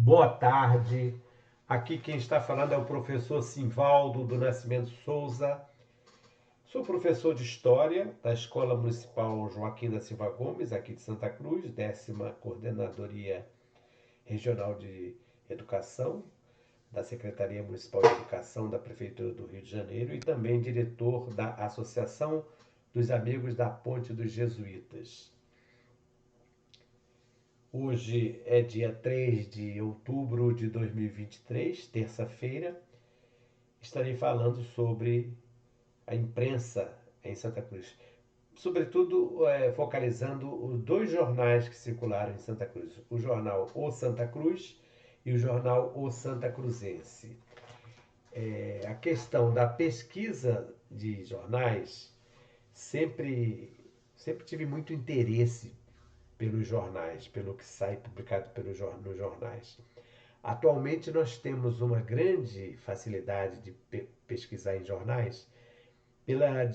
Boa tarde. Aqui quem está falando é o professor Simvaldo do Nascimento Souza. Sou professor de História da Escola Municipal Joaquim da Silva Gomes, aqui de Santa Cruz, 10ª Coordenadoria Regional de Educação da Secretaria Municipal de Educação da Prefeitura do Rio de Janeiro e também diretor da Associação dos Amigos da Ponte dos Jesuítas. Hoje é dia 3 de outubro de 2023, terça-feira. Estarei falando sobre a imprensa em Santa Cruz. Sobretudo focalizando os dois jornais que circularam em Santa Cruz. O jornal O Santa Cruz e o jornal O Santa Cruzense. A questão da pesquisa de jornais sempre tive muito interesse pelos jornais, pelo que sai publicado nos jornais. Atualmente nós temos uma grande facilidade de pesquisar em jornais pela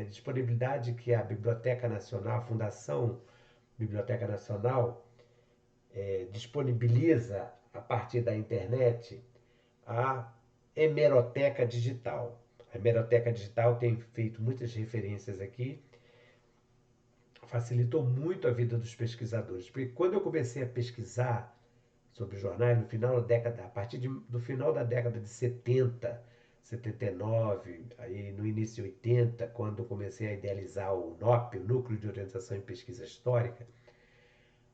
disponibilidade que a Biblioteca Nacional, a Fundação Biblioteca Nacional, disponibiliza a partir da internet a hemeroteca digital. A hemeroteca digital tem feito muitas referências aqui, facilitou muito a vida dos pesquisadores, porque quando eu comecei a pesquisar sobre jornais no final da década, do final da década de 70, 79, aí no início de 80, quando comecei a idealizar o NOP, o Núcleo de Orientação em Pesquisa Histórica,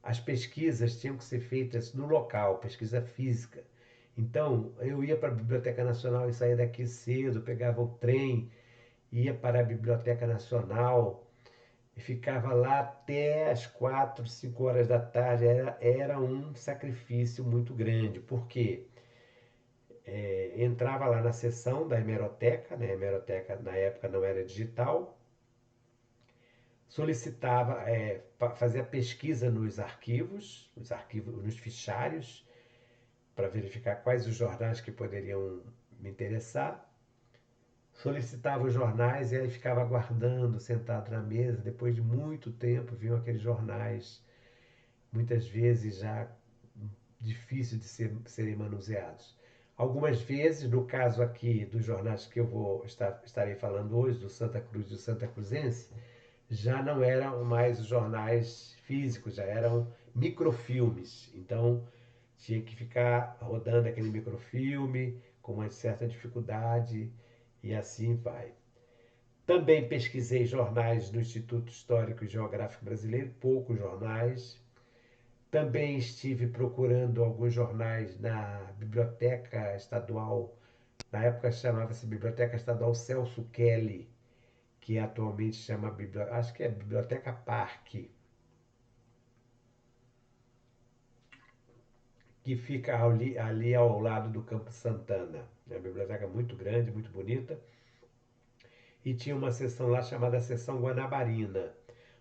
as pesquisas tinham que ser feitas no local, pesquisa física. Então, eu ia para a Biblioteca Nacional e saía daqui cedo, pegava o trem, ia para a Biblioteca Nacional e ficava lá até as 4, 5 horas da tarde. Era um sacrifício muito grande, porque entrava lá na seção da hemeroteca, né? A hemeroteca na época não era digital, solicitava, fazia pesquisa nos arquivos, nos fichários, para verificar quais os jornais que poderiam me interessar. Solicitava os jornais e aí ficava aguardando, sentado na mesa. Depois de muito tempo, vinham aqueles jornais, muitas vezes já difícil de serem manuseados. Algumas vezes, no caso aqui dos jornais que eu estarei falando hoje, do Santa Cruz e do Santa Cruzense, já não eram mais os jornais físicos, já eram microfilmes. Então, tinha que ficar rodando aquele microfilme com uma certa dificuldade e assim vai. Também pesquisei jornais no Instituto Histórico e Geográfico Brasileiro, poucos jornais. Também estive procurando alguns jornais na Biblioteca Estadual, na época chamava-se Biblioteca Estadual Celso Kelly, que atualmente chama, acho que é Biblioteca Parque, que fica ali ao lado do Campo Santana. É uma biblioteca muito grande, muito bonita. E tinha uma seção lá chamada Seção Guanabarina,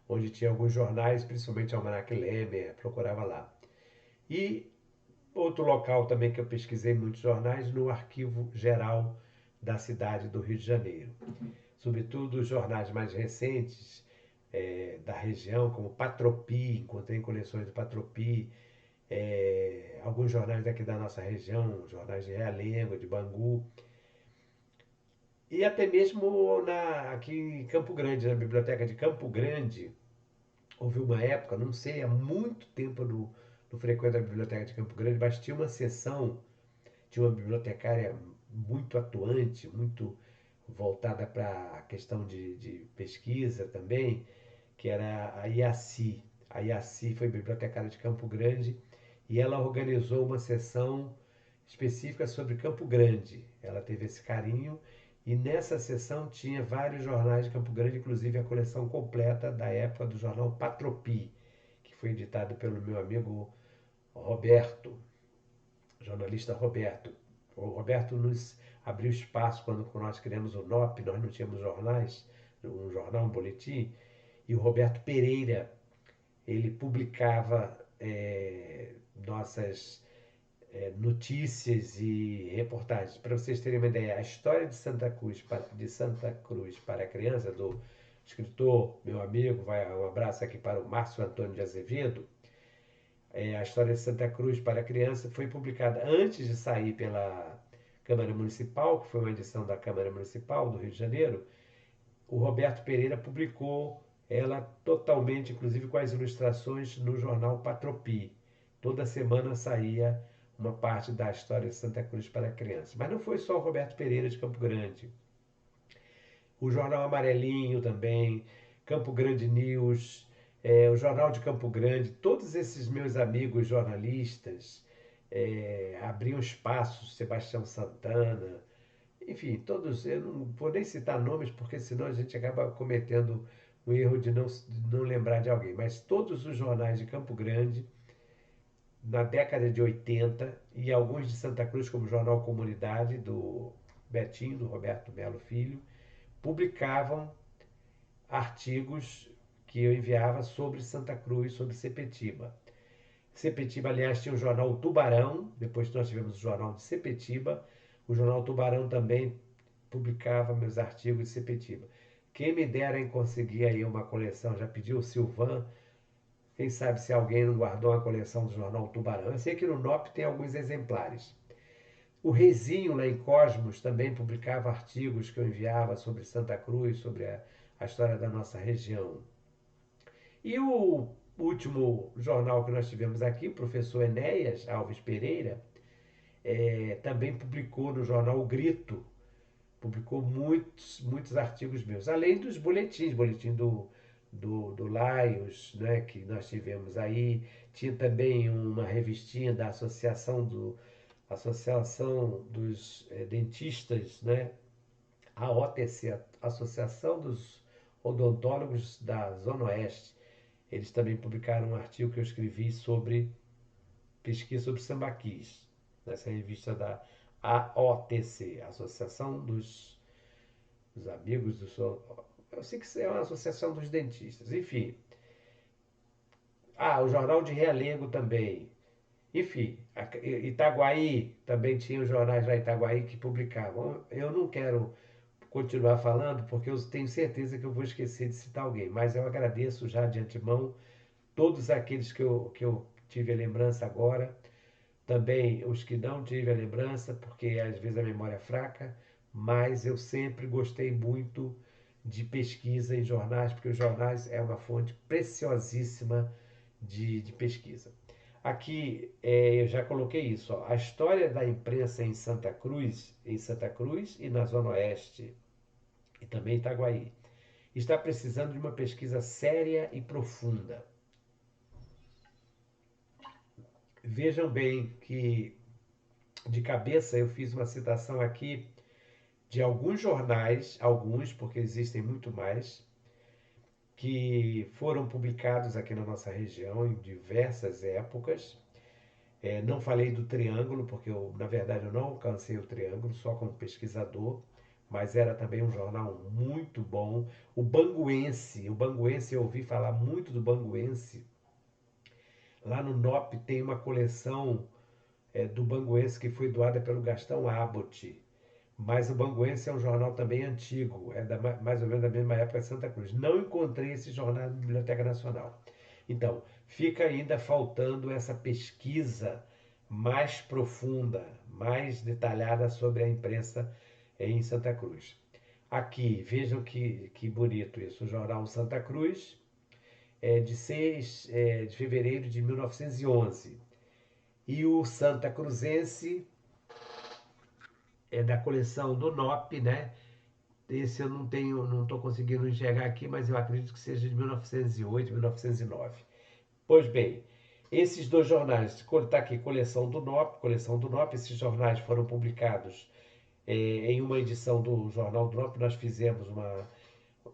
onde tinha alguns jornais, principalmente Almanac Lemer, procurava lá. E outro local também que eu pesquisei muitos jornais, no Arquivo Geral da cidade do Rio de Janeiro. Sobretudo os jornais mais recentes da região, como Patropi, encontrei em coleções do Patropi, alguns jornais daqui da nossa região, jornais de Realengo, de Bangu, e até mesmo aqui em Campo Grande, na biblioteca de Campo Grande, houve uma época, não sei, há muito tempo no frequento da biblioteca de Campo Grande, mas tinha uma seção, tinha uma bibliotecária muito atuante, muito voltada para a questão de pesquisa também, que era a IACI. A IACI foi bibliotecária de Campo Grande e ela organizou uma sessão específica sobre Campo Grande. Ela teve esse carinho e nessa sessão tinha vários jornais de Campo Grande, inclusive a coleção completa da época do jornal Patropi, que foi editado pelo meu amigo Roberto, jornalista Roberto. O Roberto nos abriu espaço quando nós criamos o NOP, nós não tínhamos jornais, um jornal, um boletim, e o Roberto Pereira, ele publicava nossas notícias e reportagens. Para vocês terem uma ideia, a história de Santa Cruz para a criança, do escritor, meu amigo, vai um abraço aqui para o Márcio Antônio de Azevedo, A História de Santa Cruz para Criança, foi publicada antes de sair pela Câmara Municipal, que foi uma edição da Câmara Municipal do Rio de Janeiro. O Roberto Pereira publicou ela totalmente, inclusive com as ilustrações, no jornal Patropi. Toda semana saía uma parte da História de Santa Cruz para crianças. Mas não foi só o Roberto Pereira de Campo Grande. O Jornal Amarelinho também, Campo Grande News, o Jornal de Campo Grande, todos esses meus amigos jornalistas abriam espaços, Sebastião Santana, enfim, todos, eu não vou nem citar nomes, porque senão a gente acaba cometendo o erro de não lembrar de alguém, mas todos os jornais de Campo Grande, na década de 80, e alguns de Santa Cruz, como o Jornal Comunidade, do Betinho, do Roberto Melo Filho, publicavam artigos que eu enviava sobre Santa Cruz, sobre Sepetiba. Sepetiba, aliás, tinha o jornal Tubarão, depois nós tivemos o jornal de Sepetiba. O jornal Tubarão também publicava meus artigos de Sepetiba. Quem me dera em conseguir aí uma coleção, já pediu o Silvan, quem sabe se alguém não guardou uma coleção do jornal Tubarão. Eu sei que no NOP tem alguns exemplares. O Rezinho, lá em Cosmos, também publicava artigos que eu enviava sobre Santa Cruz, sobre a história da nossa região. E o último jornal que nós tivemos aqui, o professor Enéas Alves Pereira, também publicou no jornal O Grito, publicou muitos artigos meus, além dos boletins, boletim do Laios, né, que nós tivemos aí. Tinha também uma revistinha da Associação dos Dentistas, né, a OTC, Associação dos Odontólogos da Zona Oeste. Eles também publicaram um artigo que eu escrevi sobre pesquisa sobre sambaquis, nessa revista da AOTC, Associação dos Amigos do Sol. Eu sei que é uma associação dos dentistas. Enfim. O Jornal de Realengo também. Enfim, Itaguaí também tinha os jornais lá em Itaguaí que publicavam. Eu não quero continuar falando porque eu tenho certeza que eu vou esquecer de citar alguém, mas eu agradeço já de antemão todos aqueles que eu tive a lembrança agora, também os que não tive a lembrança, porque às vezes a memória é fraca, mas eu sempre gostei muito de pesquisa em jornais, porque os jornais é uma fonte preciosíssima de pesquisa. Aqui eu já coloquei isso, ó, a história da imprensa em Santa Cruz e na Zona Oeste, e também em Itaguaí, está precisando de uma pesquisa séria e profunda. Vejam bem que, de cabeça, eu fiz uma citação aqui de alguns jornais, alguns, porque existem muito mais, que foram publicados aqui na nossa região em diversas épocas. Não falei do Triângulo, porque na verdade eu não alcancei o Triângulo, só como pesquisador, mas era também um jornal muito bom. O Banguense, eu ouvi falar muito do Banguense. Lá no NOP tem uma coleção do Banguense que foi doada pelo Gastão Abbott. Mas o Banguense é um jornal também antigo, mais ou menos da mesma época de Santa Cruz. Não encontrei esse jornal na Biblioteca Nacional. Então, fica ainda faltando essa pesquisa mais profunda, mais detalhada sobre a imprensa em Santa Cruz. Aqui, vejam que bonito isso. O jornal Santa Cruz é de 6 de fevereiro de 1911. E o Santa Cruzense é da coleção do NOP, né? Esse eu não estou conseguindo enxergar aqui, mas eu acredito que seja de 1908, 1909. Pois bem, esses dois jornais, está aqui, coleção do NOP, esses jornais foram publicados em uma edição do Jornal do NOP.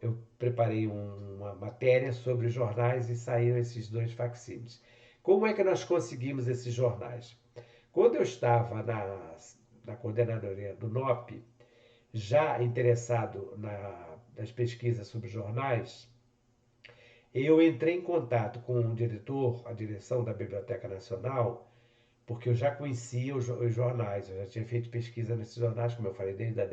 Eu preparei uma matéria sobre os jornais e saíram esses dois facsímiles. Como é que nós conseguimos esses jornais? Quando eu estava na coordenadoria do NOP, já interessado nas pesquisas sobre jornais, eu entrei em contato com o diretor, a direção da Biblioteca Nacional, porque eu já conhecia os jornais, eu já tinha feito pesquisa nesses jornais, como eu falei, desde a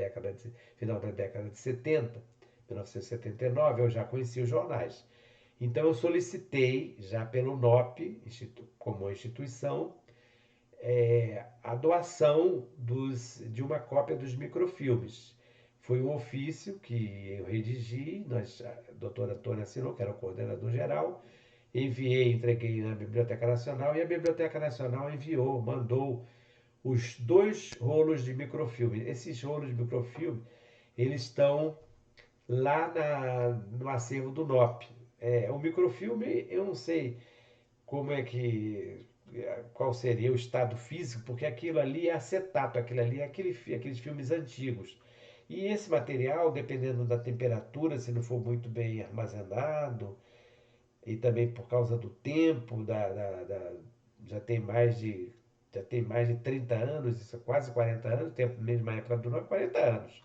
final da década de 70, 1979, eu já conhecia os jornais. Então eu solicitei, já pelo NOP, como instituição, a doação de uma cópia dos microfilmes. Foi um ofício que eu redigi, a doutora Tônia assinou, que era o coordenador geral, enviei, entreguei na Biblioteca Nacional e a Biblioteca Nacional mandou os 2 rolos de microfilme. Esses rolos de microfilme, eles estão lá no acervo do NOP. O microfilme, eu não sei como é que qual seria o estado físico, porque aquilo ali é acetato, aquilo ali é aqueles filmes antigos. E esse material, dependendo da temperatura, se não for muito bem armazenado, e também por causa do tempo, já tem mais de já tem mais de 30 anos, isso é quase 40 anos, tempo mesmo época do nome, 40 anos.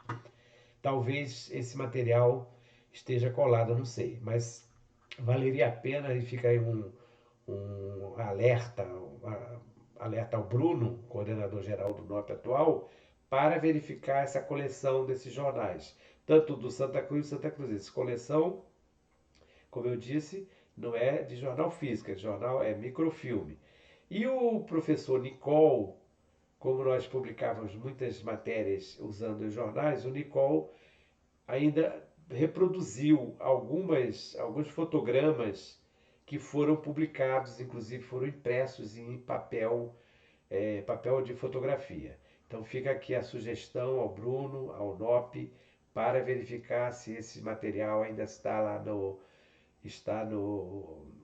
Talvez esse material esteja colado, não sei, mas valeria a pena e fica aí um alerta ao Bruno, coordenador geral do NOP atual, para verificar essa coleção desses jornais, tanto do Santa Cruz e Santa Cruz. Coleção, como eu disse, não é de jornal físico, é microfilme. E o professor Nicole, como nós publicávamos muitas matérias usando os jornais, o Nicole ainda reproduziu alguns fotogramas que foram publicados, inclusive foram impressos em papel de fotografia. Então fica aqui a sugestão ao Bruno, ao NOP, para verificar se esse material ainda está no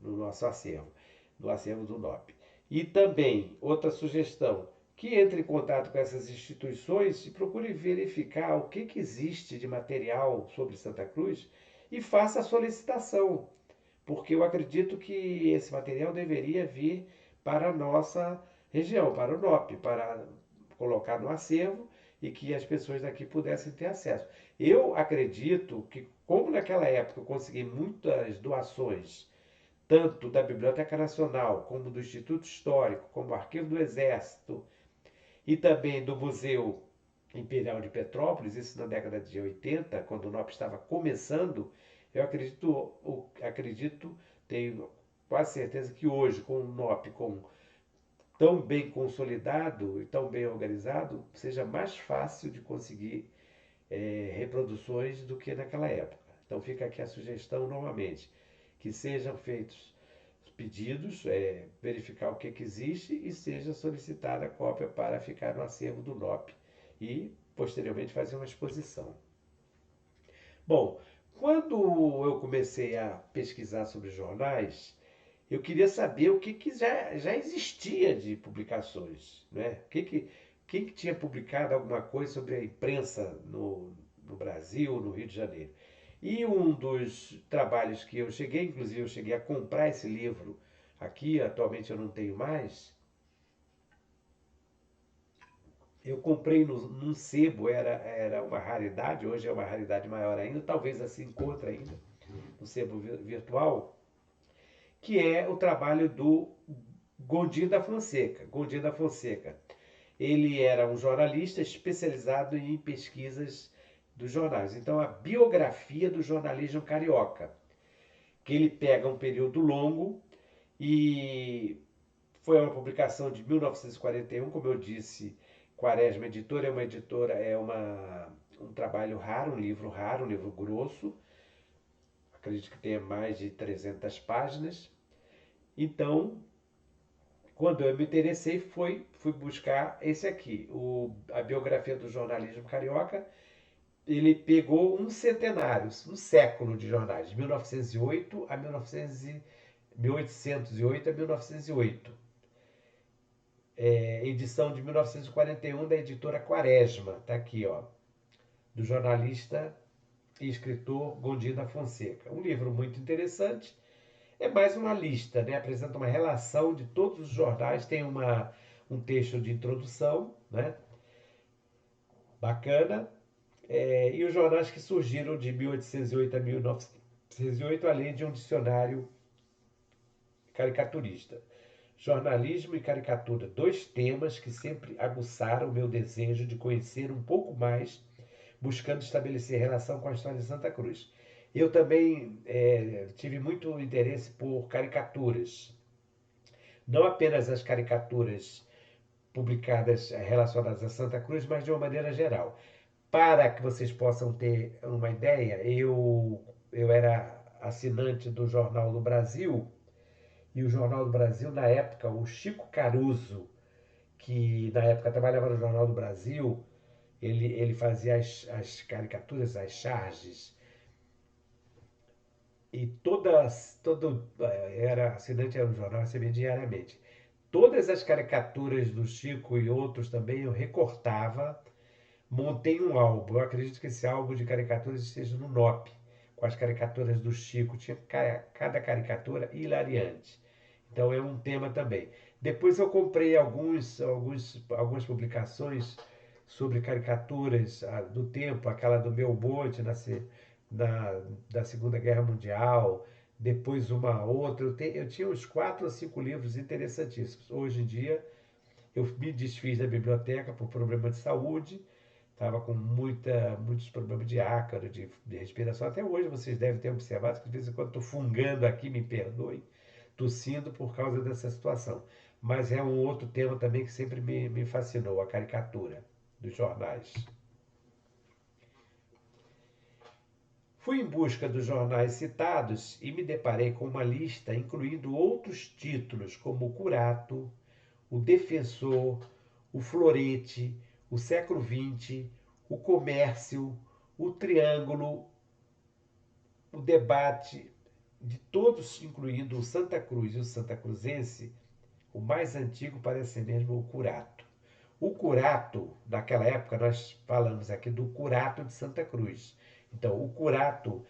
nosso acervo, no acervo do NOP. E também, outra sugestão, que entre em contato com essas instituições e procure verificar o que existe de material sobre Santa Cruz e faça a solicitação, porque eu acredito que esse material deveria vir para a nossa região, para o NOP, para colocar no acervo e que as pessoas daqui pudessem ter acesso. Eu acredito que, como naquela época eu consegui muitas doações, tanto da Biblioteca Nacional, como do Instituto Histórico, como do Arquivo do Exército e também do Museu Imperial de Petrópolis, isso na década de 80, quando o NOP estava começando, eu acredito, tenho quase certeza que hoje, com o NOP tão bem consolidado e tão bem organizado, seja mais fácil de conseguir reproduções do que naquela época. Então fica aqui a sugestão novamente, que sejam feitos pedidos, verificar o que existe e seja solicitada a cópia para ficar no acervo do NOP e posteriormente fazer uma exposição. Bom, quando eu comecei a pesquisar sobre jornais, eu queria saber o que já existia de publicações, né? Quem que tinha publicado alguma coisa sobre a imprensa no Brasil, no Rio de Janeiro. E um dos trabalhos que inclusive eu cheguei a comprar esse livro aqui, atualmente eu não tenho mais, eu comprei num sebo, era uma raridade, hoje é uma raridade maior ainda, talvez assim encontre ainda, no sebo virtual, que é o trabalho do Gondim da Fonseca. Gondim da Fonseca. Ele era um jornalista especializado em pesquisas dos jornais. Então, a biografia do jornalismo carioca, que ele pega um período longo e foi uma publicação de 1941, como eu disse, Quaresma Editora um trabalho raro, um livro raro, um livro grosso, acredito que tenha mais de 300 páginas. Então, quando eu me interessei, fui buscar esse aqui, a biografia do jornalismo carioca. Ele pegou um centenário, um século de jornais, de 1808 a 1908. Edição de 1941 da editora Quaresma, está aqui, ó, do jornalista e escritor Gondim da Fonseca. Um livro muito interessante. É mais uma lista, né? Apresenta uma relação de todos os jornais, tem um texto de introdução, né? Bacana. E os jornais que surgiram de 1808 a 1908, além de um dicionário caricaturista. Jornalismo e caricatura, 2 temas que sempre aguçaram o meu desejo de conhecer um pouco mais, buscando estabelecer relação com a história de Santa Cruz. Eu também tive muito interesse por caricaturas. Não apenas as caricaturas publicadas relacionadas a Santa Cruz, mas de uma maneira geral. Para que vocês possam ter uma ideia, eu era assinante do Jornal do Brasil, e o Jornal do Brasil, na época, o Chico Caruso, que na época trabalhava no Jornal do Brasil, ele fazia as caricaturas, as charges, e era assinante era um jornal, recebia diariamente. Todas as caricaturas do Chico e outros também eu recortava, montei um álbum. Eu acredito que esse álbum de caricaturas esteja no NOP, com as caricaturas do Chico. Tinha cada caricatura hilariante. Então é um tema também. Depois eu comprei algumas publicações sobre caricaturas do tempo, aquela do Meu Monte na, da Segunda Guerra Mundial, depois uma outra. Eu tinha uns 4 ou 5 livros interessantíssimos. Hoje em dia eu me desfiz da biblioteca por problema de saúde, estava com muitos problemas de ácaro, de respiração. Até hoje vocês devem ter observado que de vez em quando estou fungando aqui, me perdoe, tossindo por causa dessa situação. Mas é um outro tema também que sempre me fascinou, a caricatura dos jornais. Fui em busca dos jornais citados e me deparei com uma lista incluindo outros títulos como o Curato, o Defensor, o Florete, o Século XX, o Comércio, o Triângulo, o Debate, de todos, incluindo o Santa Cruz e o Santa Cruzense, o mais antigo parece ser mesmo o Curato. O Curato, naquela época, nós falamos aqui do Curato de Santa Cruz. Então, o Curato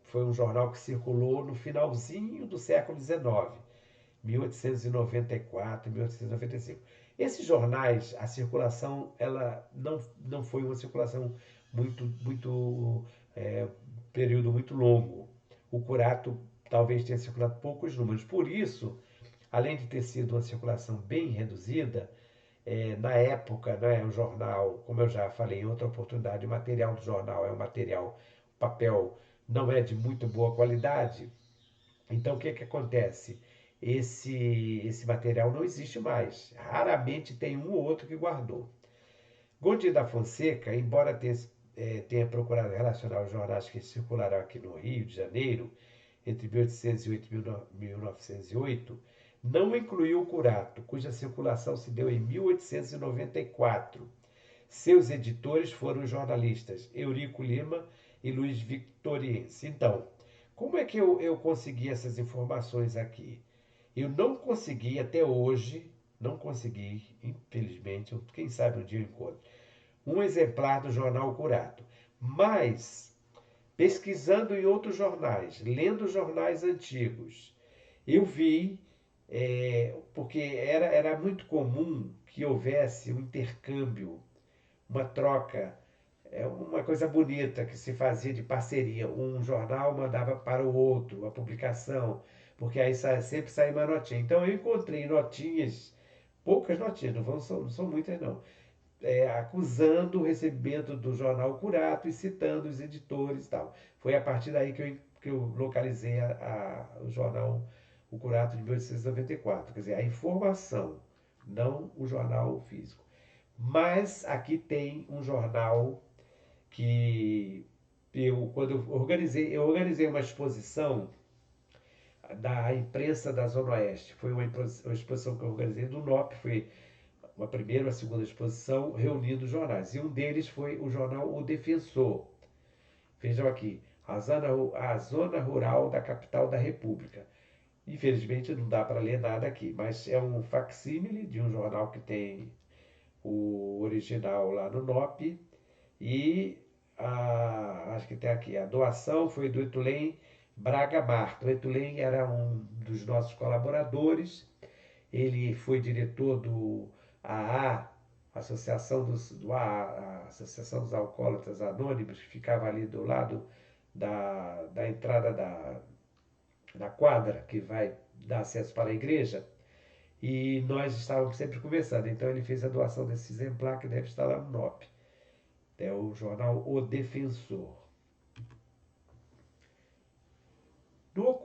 foi um jornal que circulou no finalzinho do século XIX, 1894, 1895. Esses jornais, a circulação, ela não foi uma circulação muito é, período muito longo. O Curato talvez tenha circulado poucos números. Por isso, além de ter sido uma circulação bem reduzida, na época, né, o jornal, como eu já falei em outra oportunidade, o material do jornal é um material, papel não é de muito boa qualidade. Então, o que que acontece? Esse material não existe mais. Raramente tem um ou outro que guardou. Gondim da Fonseca, embora tenha procurado relacionar os jornais que circularam aqui no Rio de Janeiro, entre 1808 e 1908, não incluiu o Curato, cuja circulação se deu em 1894. Seus editores foram os jornalistas Eurico Lima e Luiz Victoriense. Então, como é que eu consegui essas informações aqui? Eu não consegui até hoje, não consegui, infelizmente, quem sabe um dia eu encontro, um exemplar do jornal Curato. Mas, pesquisando em outros jornais, lendo jornais antigos, eu vi, porque era muito comum que houvesse um intercâmbio, uma troca, uma coisa bonita que se fazia de parceria. Um jornal mandava para o outro a publicação, porque aí sempre saía uma notinha. Então eu encontrei notinhas, poucas notinhas, não são muitas não, acusando o recebimento do jornal Curato e citando os editores e tal. Foi a partir daí que eu localizei o jornal O Curato de 1894. Quer dizer, a informação, não o jornal físico. Mas aqui tem um jornal que quando eu organizei uma exposição da imprensa da Zona Oeste. Foi uma exposição que eu organizei do NOP, foi uma primeira ou a segunda exposição reunindo jornais. E um deles foi o jornal O Defensor. Vejam aqui, a zona rural da capital da República. Infelizmente não dá para ler nada aqui, mas é um facsímile de um jornal que tem o original lá no NOP. E acho que tem aqui, a doação foi do Etulem Braga Marto. O Etulem era um dos nossos colaboradores, ele foi diretor do AA, AA, Associação dos Alcoólatras Anônimos, que ficava ali do lado da entrada da quadra, que vai dar acesso para a igreja, e nós estávamos sempre conversando. Então ele fez a doação desse exemplar que deve estar lá no NOP. É o jornal O Defensor.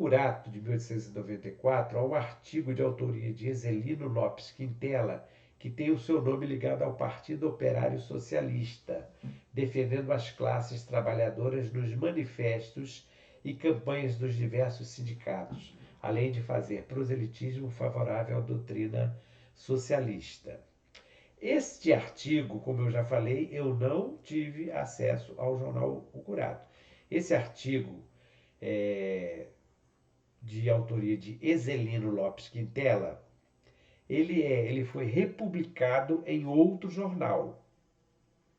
Curato, de 1894, há um artigo de autoria de Ezelino Lopes Quintela, que tem o seu nome ligado ao Partido Operário Socialista, defendendo as classes trabalhadoras nos manifestos e campanhas dos diversos sindicatos, além de fazer proselitismo favorável à doutrina socialista. Este artigo, como eu já falei, eu não tive acesso ao jornal O Curato. Esse artigo de autoria de Ezelino Lopes Quintela, ele foi republicado em outro jornal.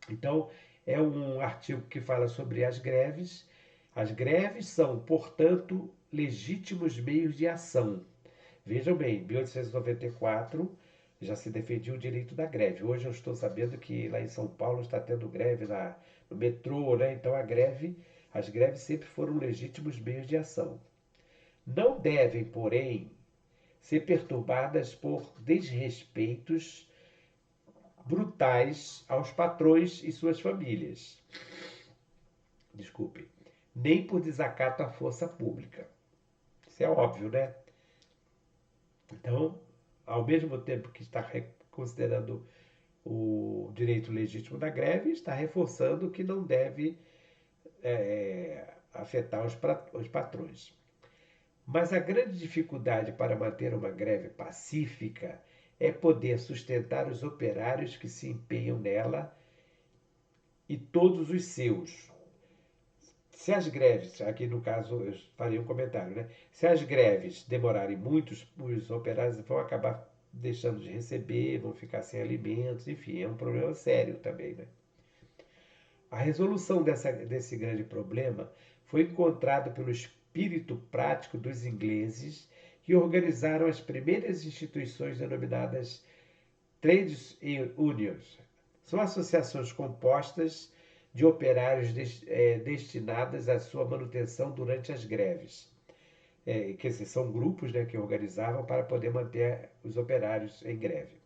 Então, é um artigo que fala sobre as greves. As greves são, portanto, legítimos meios de ação. Vejam bem, em 1894 já se defendia o direito da greve. Hoje eu estou sabendo que lá em São Paulo está tendo greve no metrô, né? Então as greves sempre foram legítimos meios de ação. Não devem, porém, ser perturbadas por desrespeitos brutais aos patrões e suas famílias. Desculpe. Nem por desacato à força pública. Isso é óbvio, né? Então, ao mesmo tempo que está considerando o direito legítimo da greve, está reforçando que não deve afetar os patrões. Mas a grande dificuldade para manter uma greve pacífica é poder sustentar os operários que se empenham nela e todos os seus. Se as greves, aqui no caso eu farei um comentário, né? Se as greves demorarem muito, os operários vão acabar deixando de receber, vão ficar sem alimentos, enfim, é um problema sério também, né? A resolução desse grande problema foi encontrada pelo espírito prático dos ingleses, que organizaram as primeiras instituições denominadas Trades Unions. São associações compostas de operários destinadas à sua manutenção durante as greves. Quer dizer, são grupos, né, que organizavam para poder manter os operários em greve.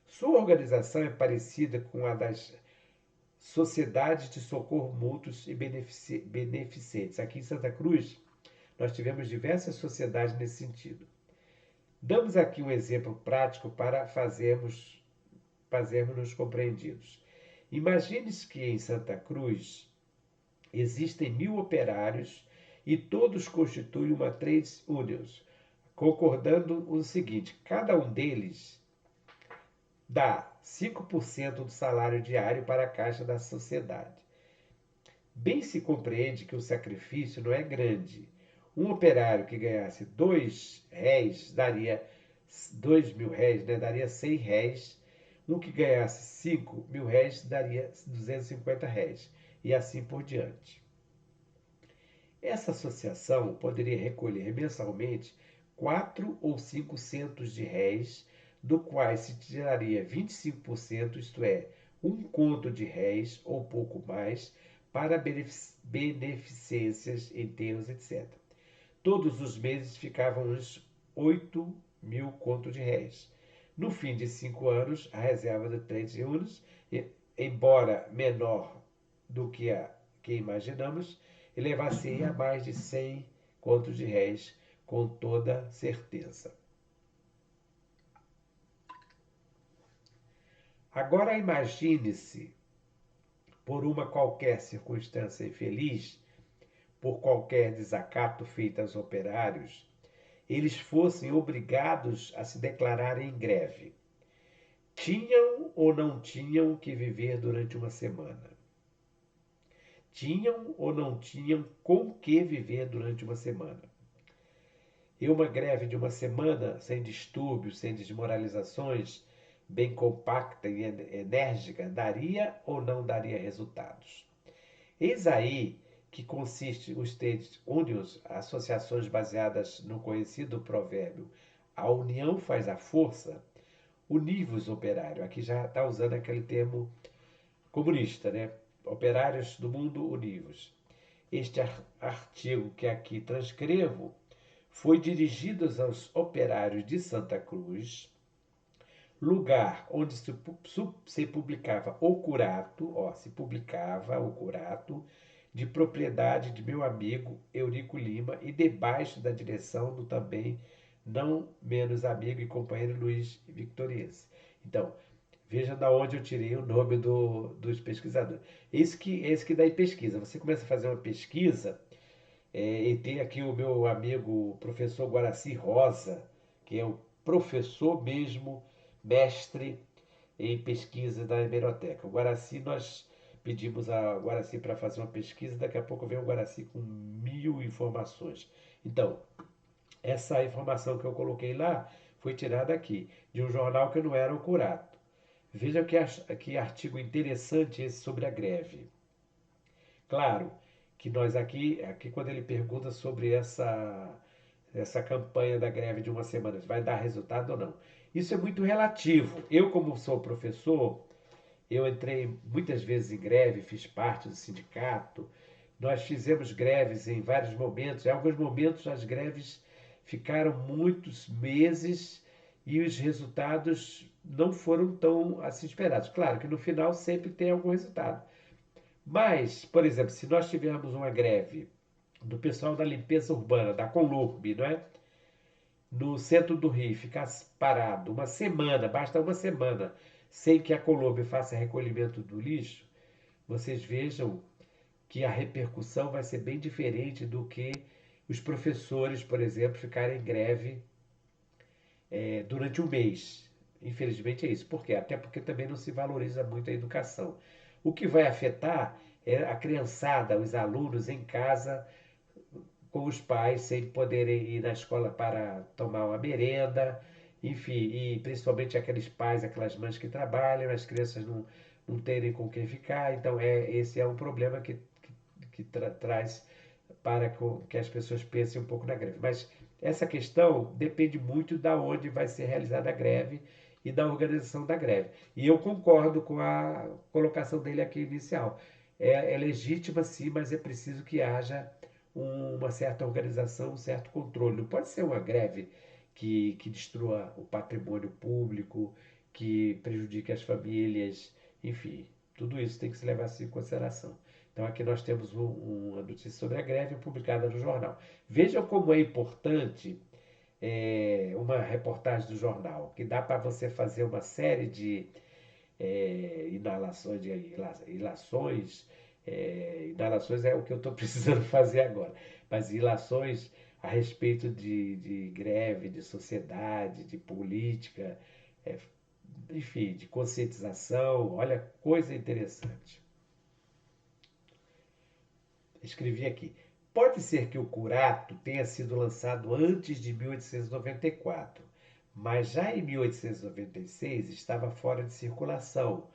Sua organização é parecida com a das sociedades de socorro mútuos e beneficentes. Aqui em Santa Cruz, nós tivemos diversas sociedades nesse sentido. Damos aqui um exemplo prático para fazermos-nos compreendidos. Imagine-se que em Santa Cruz existem 1000 operários e todos constituem uma trades unions, concordando o seguinte: cada um deles dá 5% do salário diário para a caixa da sociedade. Bem se compreende que o sacrifício não é grande. Um operário que ganhasse R$ 2 daria 2.000 réis, né? Daria 100 réis. Um que ganhasse 5.000 réis daria 250 réis. E assim por diante. Essa associação poderia recolher mensalmente 4 ou 5 centos de réis, do quais se tiraria 25%, isto é, um conto de réis ou pouco mais, para beneficências, enterros, etc. Todos os meses ficavam uns 8.000 contos de réis. No fim de 5 anos, a reserva de três euros, embora menor do que a que imaginamos, elevar-se a mais de 100 contos de réis, com toda certeza. Agora imagine-se, por uma qualquer circunstância infeliz, por qualquer desacato feito aos operários, eles fossem obrigados a se declararem em greve. Tinham ou não tinham que viver durante uma semana? Tinham ou não tinham com que viver durante uma semana? E uma greve de uma semana, sem distúrbios, sem desmoralizações, bem compacta e enérgica, daria ou não daria resultados? Eis aí que consiste os trade unions, associações baseadas no conhecido provérbio a união faz a força, univos operário. Aqui já está usando aquele termo comunista, né? Operários do mundo univos. Este artigo que aqui transcrevo foi dirigido aos operários de Santa Cruz, lugar onde se publicava o Curato, se publicava o Curato, de propriedade de meu amigo Eurico Lima e debaixo da direção do também não menos amigo e companheiro Luiz Victoriense. Então, veja da onde eu tirei o nome dos pesquisadores. Esse que dá em pesquisa. Você começa a fazer uma pesquisa, e tem aqui o meu amigo professor Guaraci Rosa, que é o professor mesmo, mestre em pesquisa da hemeroteca. O Guaraci, nós pedimos a Guaraci para fazer uma pesquisa, daqui a pouco vem o Guaraci com 1000 informações. Então, essa informação que eu coloquei lá foi tirada aqui, de um jornal que não era o Curato. Veja que artigo interessante esse sobre a greve. Claro que nós aqui quando ele pergunta sobre essa campanha da greve de uma semana, se vai dar resultado ou não. Isso é muito relativo. Eu, como sou professor, eu entrei muitas vezes em greve, fiz parte do sindicato. Nós fizemos greves em vários momentos. Em alguns momentos as greves ficaram muitos meses e os resultados não foram tão assim esperados. Claro que no final sempre tem algum resultado. Mas, por exemplo, se nós tivermos uma greve do pessoal da limpeza urbana, da Colurb, não é? No centro do Rio, ficar parado uma semana, basta uma semana, sem que a Colombo faça recolhimento do lixo, vocês vejam que a repercussão vai ser bem diferente do que os professores, por exemplo, ficarem em greve durante um mês. Infelizmente é isso. Por quê? Até porque também não se valoriza muito a educação. O que vai afetar é a criançada, os alunos em casa, com os pais sem poderem ir na escola para tomar uma merenda, enfim, e principalmente aqueles pais, aquelas mães que trabalham, as crianças não terem com quem ficar. Então, esse é um problema que traz para que as pessoas pensem um pouco na greve. Mas essa questão depende muito da onde vai ser realizada a greve e da organização da greve. E eu concordo com a colocação dele aqui inicial. É legítima sim, mas é preciso que haja uma certa organização, um certo controle. Não pode ser uma greve que destrua o patrimônio público, que prejudique as famílias, enfim, tudo isso tem que se levar assim em consideração. Então aqui nós temos uma notícia sobre a greve publicada no jornal. Vejam como é importante uma reportagem do jornal, que dá para você fazer uma série de inalações, inalações é o que eu estou precisando fazer agora, mas ilações a respeito de greve, de sociedade, de política, é, enfim, de conscientização, olha, coisa interessante. Escrevi aqui. Pode ser que o Curato tenha sido lançado antes de 1894, mas já em 1896 estava fora de circulação,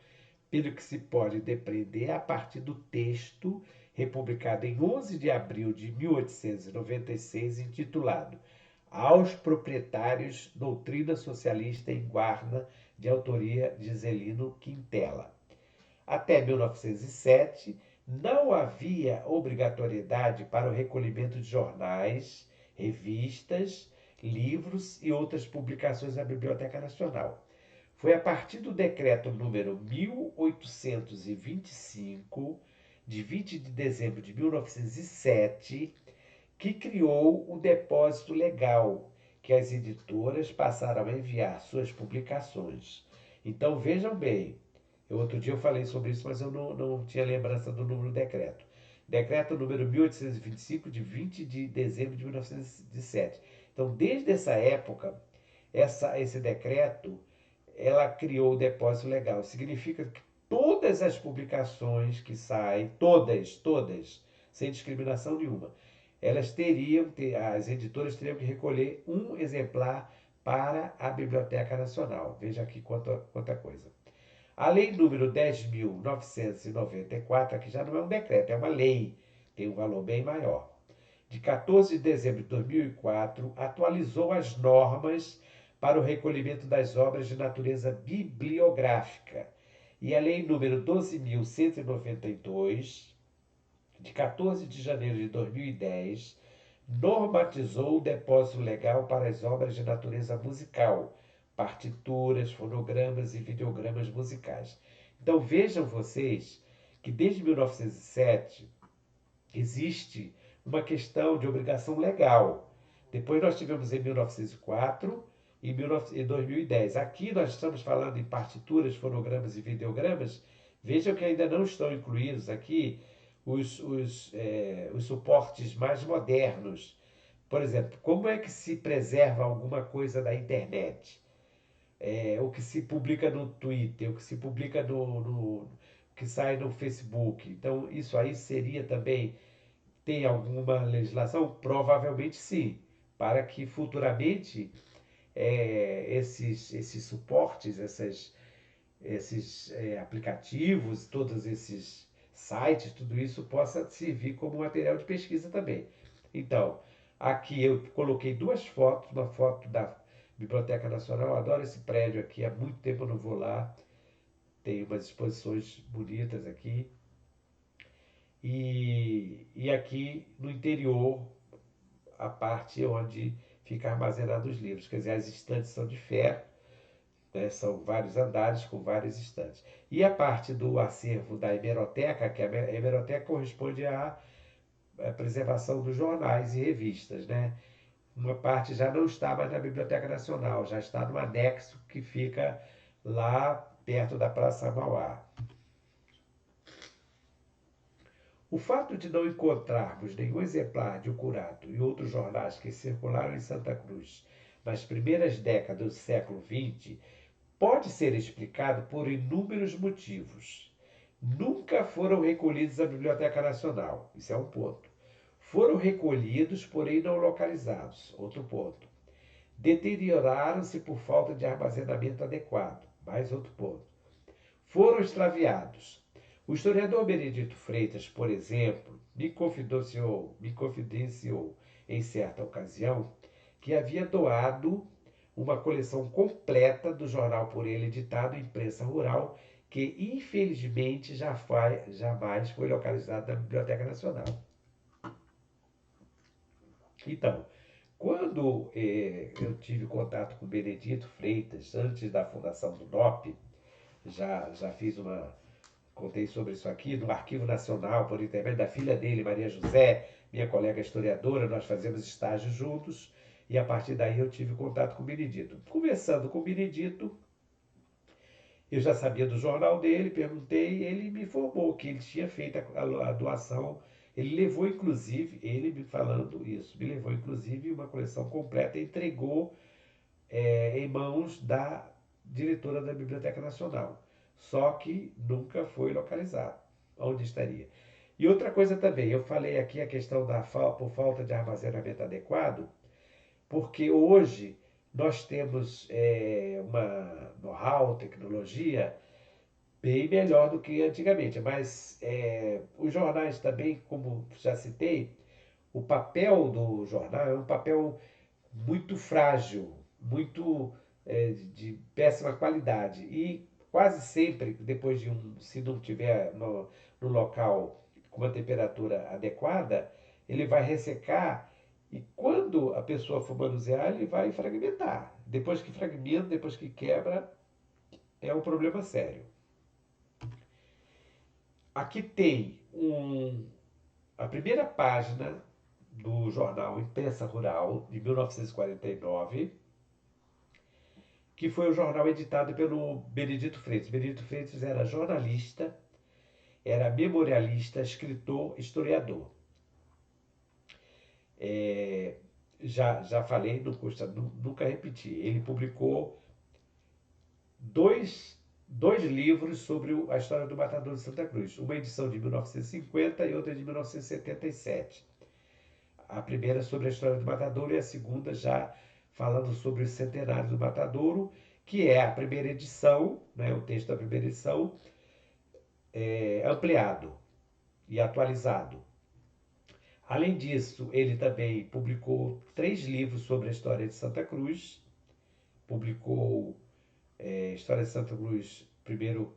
pelo que se pode depreender a partir do texto republicado em 11 de abril de 1896, intitulado Aos Proprietários Doutrina Socialista em Guarda, de autoria de Zelino Quintela. Até 1907, não havia obrigatoriedade para o recolhimento de jornais, revistas, livros e outras publicações da Biblioteca Nacional. Foi a partir do decreto número 1825, de 20 de dezembro de 1907, que criou o depósito legal, que as editoras passaram a enviar suas publicações. Então vejam bem, outro dia eu falei sobre isso, mas eu não tinha lembrança do número do decreto. Decreto número 1825, de 20 de dezembro de 1907. Então, desde essa época, esse decreto, ela criou o depósito legal. Significa que todas as publicações que saem, todas, sem discriminação nenhuma, as editoras teriam que recolher um exemplar para a Biblioteca Nacional. Veja aqui quanta coisa. A lei número 10.994, aqui já não é um decreto, é uma lei, tem um valor bem maior. De 14 de dezembro de 2004, atualizou as normas para o recolhimento das obras de natureza bibliográfica. E a lei número 12.192, de 14 de janeiro de 2010, normatizou o depósito legal para as obras de natureza musical, partituras, fonogramas e videogramas musicais. Então vejam vocês que desde 1907 existe uma questão de obrigação legal. Depois nós tivemos em 1904 e 2010. Aqui nós estamos falando em partituras, fonogramas e videogramas. Vejam que ainda não estão incluídos aqui os suportes mais modernos. Por exemplo, como é que se preserva alguma coisa da internet? O que se publica no Twitter, o que se publica que sai no Facebook. Então, isso aí seria também, tem alguma legislação? Provavelmente sim, para que futuramente esses suportes, esses aplicativos, todos esses sites, tudo isso possa servir como material de pesquisa também. Então, aqui eu coloquei duas fotos, uma foto da Biblioteca Nacional, eu adoro esse prédio aqui, há muito tempo eu não vou lá, tem umas exposições bonitas aqui. E aqui no interior, a parte onde fica armazenado os livros, quer dizer, as estantes são de ferro, né? São vários andares com várias estantes. E a parte do acervo da hemeroteca, que a hemeroteca corresponde à preservação dos jornais e revistas, né? Uma parte já não está mais na Biblioteca Nacional, já está no anexo que fica lá perto da Praça Mauá. O fato de não encontrarmos nenhum exemplar de O Curato e outros jornais que circularam em Santa Cruz nas primeiras décadas do século XX pode ser explicado por inúmeros motivos. Nunca foram recolhidos à Biblioteca Nacional, isso é um ponto. Foram recolhidos, porém não localizados, outro ponto. Deterioraram-se por falta de armazenamento adequado, mais outro ponto. Foram extraviados. O historiador Benedito Freitas, por exemplo, me confidenciou em certa ocasião que havia doado uma coleção completa do jornal por ele editado em Imprensa Rural, que infelizmente jamais foi localizado na Biblioteca Nacional. Então, quando eu tive contato com Benedito Freitas, antes da fundação do NOP, já fiz contei sobre isso aqui, no Arquivo Nacional, por intermédio da filha dele, Maria José, minha colega historiadora, nós fazemos estágio juntos, e a partir daí eu tive contato com o Benedito. Conversando com o Benedito, eu já sabia do jornal dele, perguntei, ele me informou que ele tinha feito a doação. Ele levou, inclusive, ele me falando isso, me levou, inclusive, uma coleção completa e entregou em mãos da diretora da Biblioteca Nacional. Só que nunca foi localizado onde estaria. E outra coisa também, eu falei aqui a questão por falta de armazenamento adequado, porque hoje nós temos uma know-how, tecnologia bem melhor do que antigamente, mas os jornais também, como já citei, o papel do jornal é um papel muito frágil, muito de péssima qualidade. E quase sempre, depois se não tiver no local com uma temperatura adequada, ele vai ressecar e quando a pessoa for manusear, ele vai fragmentar. Depois que fragmenta, depois que quebra, é um problema sério. Aqui tem a primeira página do jornal Imprensa Rural, de 1949, que foi o jornal editado pelo Benedito Freitas. Benedito Freitas era jornalista, era memorialista, escritor, historiador. Já falei, não custa nunca repetir. Ele publicou dois livros sobre a história do Matador de Santa Cruz. Uma edição de 1950 e outra de 1977. A primeira sobre a história do Matadouro e a segunda já falando sobre o centenário do Matadouro, que é a primeira edição, né, o texto da primeira edição, ampliado e atualizado. Além disso, ele também publicou 3 livros sobre a história de Santa Cruz. Publicou História de Santa Cruz, primeiro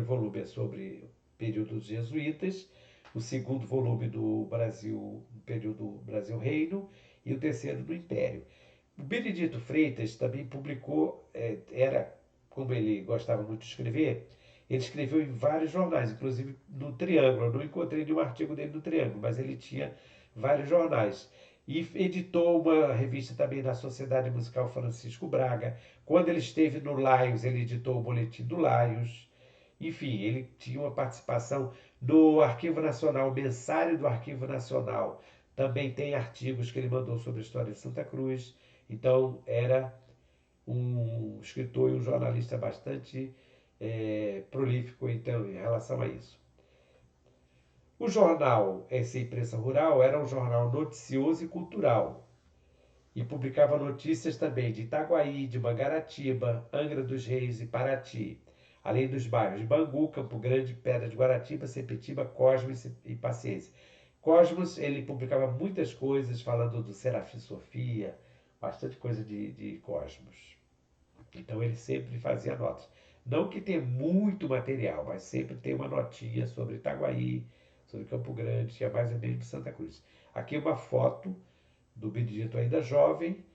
volume é sobre o período dos jesuítas, o segundo volume do Brasil, período Brasil Reino, e o terceiro do Império. O Benedito Freitas também publicou, como ele gostava muito de escrever, Ele escreveu em vários jornais, inclusive no Triângulo. Eu não encontrei nenhum artigo dele no Triângulo, mas ele tinha vários jornais. E editou uma revista também da Sociedade Musical Francisco Braga. Quando ele esteve no Laios, ele editou o Boletim do Laios. Enfim, ele tinha uma participação no Arquivo Nacional, o Mensário do Arquivo Nacional. Também tem artigos que ele mandou sobre a história de Santa Cruz. Então, era um escritor e um jornalista bastante prolífico então, em relação a isso. O jornal, essa imprensa rural, era um jornal noticioso e cultural e publicava notícias também de Itaguaí, de Mangaratiba, Angra dos Reis e Paraty, além dos bairros de Bangu, Campo Grande, Pedra de Guaratiba, Sepetiba, Cosmos e Paciência. Cosmos, ele publicava muitas coisas falando do Serafim Sofia, bastante coisa de Cosmos. Então ele sempre fazia notas. Não que tenha muito material, mas sempre tem uma notinha sobre Itaguaí, sobre Campo Grande, que é mais ou menos de Santa Cruz. Aqui uma foto do Benedito ainda jovem,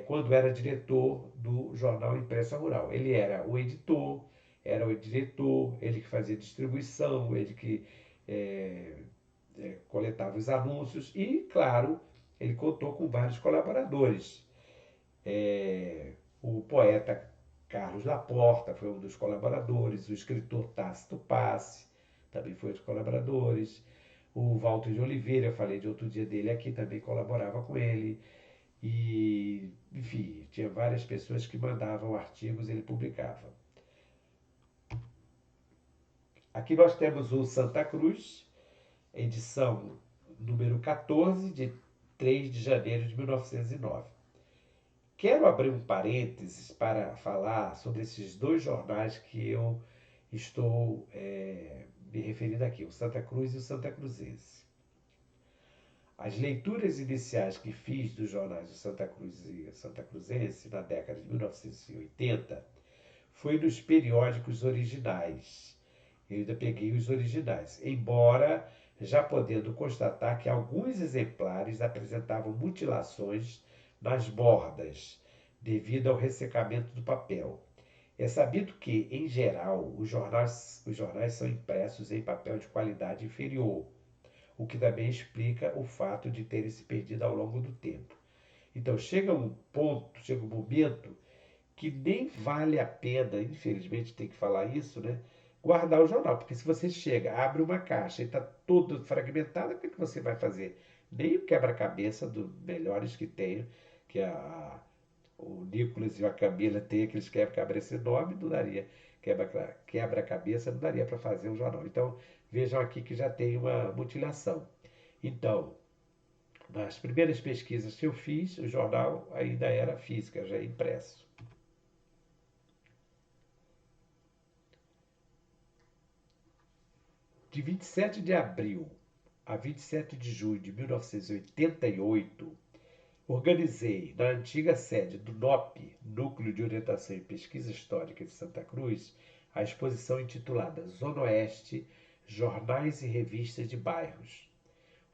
quando era diretor do jornal Imprensa Rural. Ele era o editor, era o diretor, ele que fazia distribuição, ele que é, coletava os anúncios e, claro, ele contou com vários colaboradores. O poeta Carlos Laporta foi um dos colaboradores, o escritor Tácito Passe também foi um dos colaboradores, o Walter de Oliveira, eu falei de outro dia dele aqui, também colaborava com ele, e enfim, tinha várias pessoas que mandavam artigos e ele publicava. Aqui nós temos o Santa Cruz, edição número 14, de 3 de janeiro de 1909. Quero abrir um parênteses para falar sobre esses dois jornais que eu estou me referindo aqui, o Santa Cruz e o Santa Cruzense. As leituras iniciais que fiz dos jornais do Santa Cruz e Santa Cruzense na década de 1980 foi nos periódicos originais. Eu ainda peguei os originais, embora já podendo constatar que alguns exemplares apresentavam mutilações nas bordas, devido ao ressecamento do papel. É sabido que, em geral, os jornais são impressos em papel de qualidade inferior, o que também explica o fato de terem se perdido ao longo do tempo. Então chega um ponto, chega um momento que nem vale a pena, infelizmente tem que falar isso, né? Guardar o jornal, porque se você chega, abre uma caixa e está todo fragmentado, o que você vai fazer? Nem o quebra-cabeça dos melhores que tenho, que o Nicolas e a Camila têm aqueles quebra-cabeça enorme, não daria, quebra-cabeça não daria para fazer um jornal. Então vejam aqui que já tem uma mutilação. Então, nas primeiras pesquisas que eu fiz, o jornal ainda era físico, já impresso. De 27 de abril a 27 de junho de 1988, organizei na antiga sede do NOP, Núcleo de Orientação e Pesquisa Histórica de Santa Cruz, a exposição intitulada Zona Oeste, Jornais e Revistas de Bairros.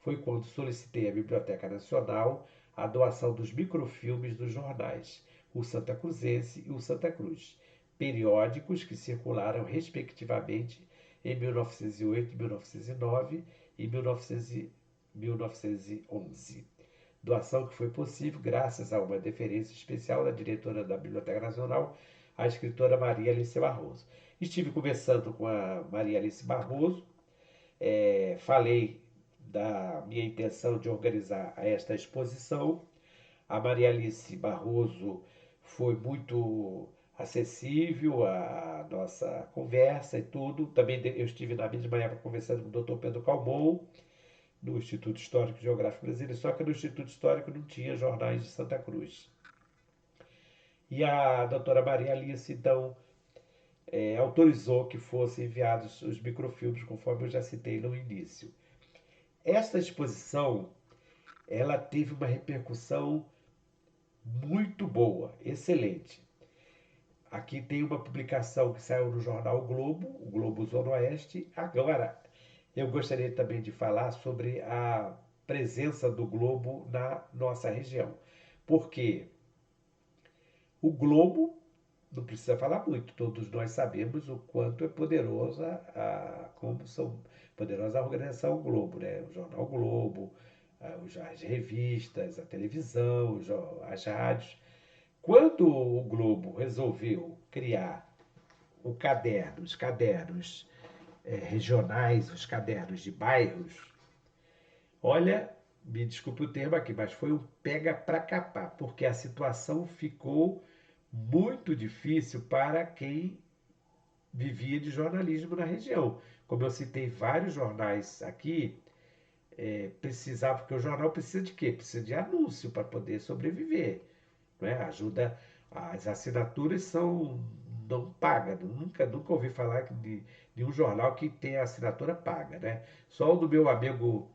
Foi quando solicitei à Biblioteca Nacional a doação dos microfilmes dos jornais, o Santa Cruzense e o Santa Cruz, periódicos que circularam respectivamente em 1908, 1909 e 1911. Doação que foi possível graças a uma deferência especial da diretora da Biblioteca Nacional, a escritora Maria Alice Barroso. Estive conversando com a Maria Alice Barroso, falei da minha intenção de organizar esta exposição. A Maria Alice Barroso foi muito acessível à nossa conversa e tudo. Também eu estive na mesma época conversando com o Dr. Pedro Calmon, no Instituto Histórico e Geográfico Brasileiro, só que no Instituto Histórico não tinha jornais de Santa Cruz. E a doutora Maria Alice, então, autorizou que fossem enviados os microfilmes, conforme eu já citei no início. Esta exposição, ela teve uma repercussão muito boa, excelente. Aqui tem uma publicação que saiu no jornal o Globo Zona Oeste. Agora, eu gostaria também de falar sobre a presença do Globo na nossa região. Porque o Globo, não precisa falar muito, todos nós sabemos o quanto é poderosa como são poderosa a organização Globo, né? O jornal Globo, as revistas, a televisão, as rádios. Quando o Globo resolveu criar os cadernos regionais, os cadernos de bairros, olha, me desculpe o termo aqui, mas foi um pega para capar, porque a situação ficou muito difícil para quem vivia de jornalismo na região. Como eu citei vários jornais aqui, precisava, porque o jornal precisa de quê? Precisa de anúncio para poder sobreviver. Não é? Ajuda, as assinaturas são não paga. Nunca ouvi falar de um jornal que tem a assinatura paga. Né? Só o do meu amigo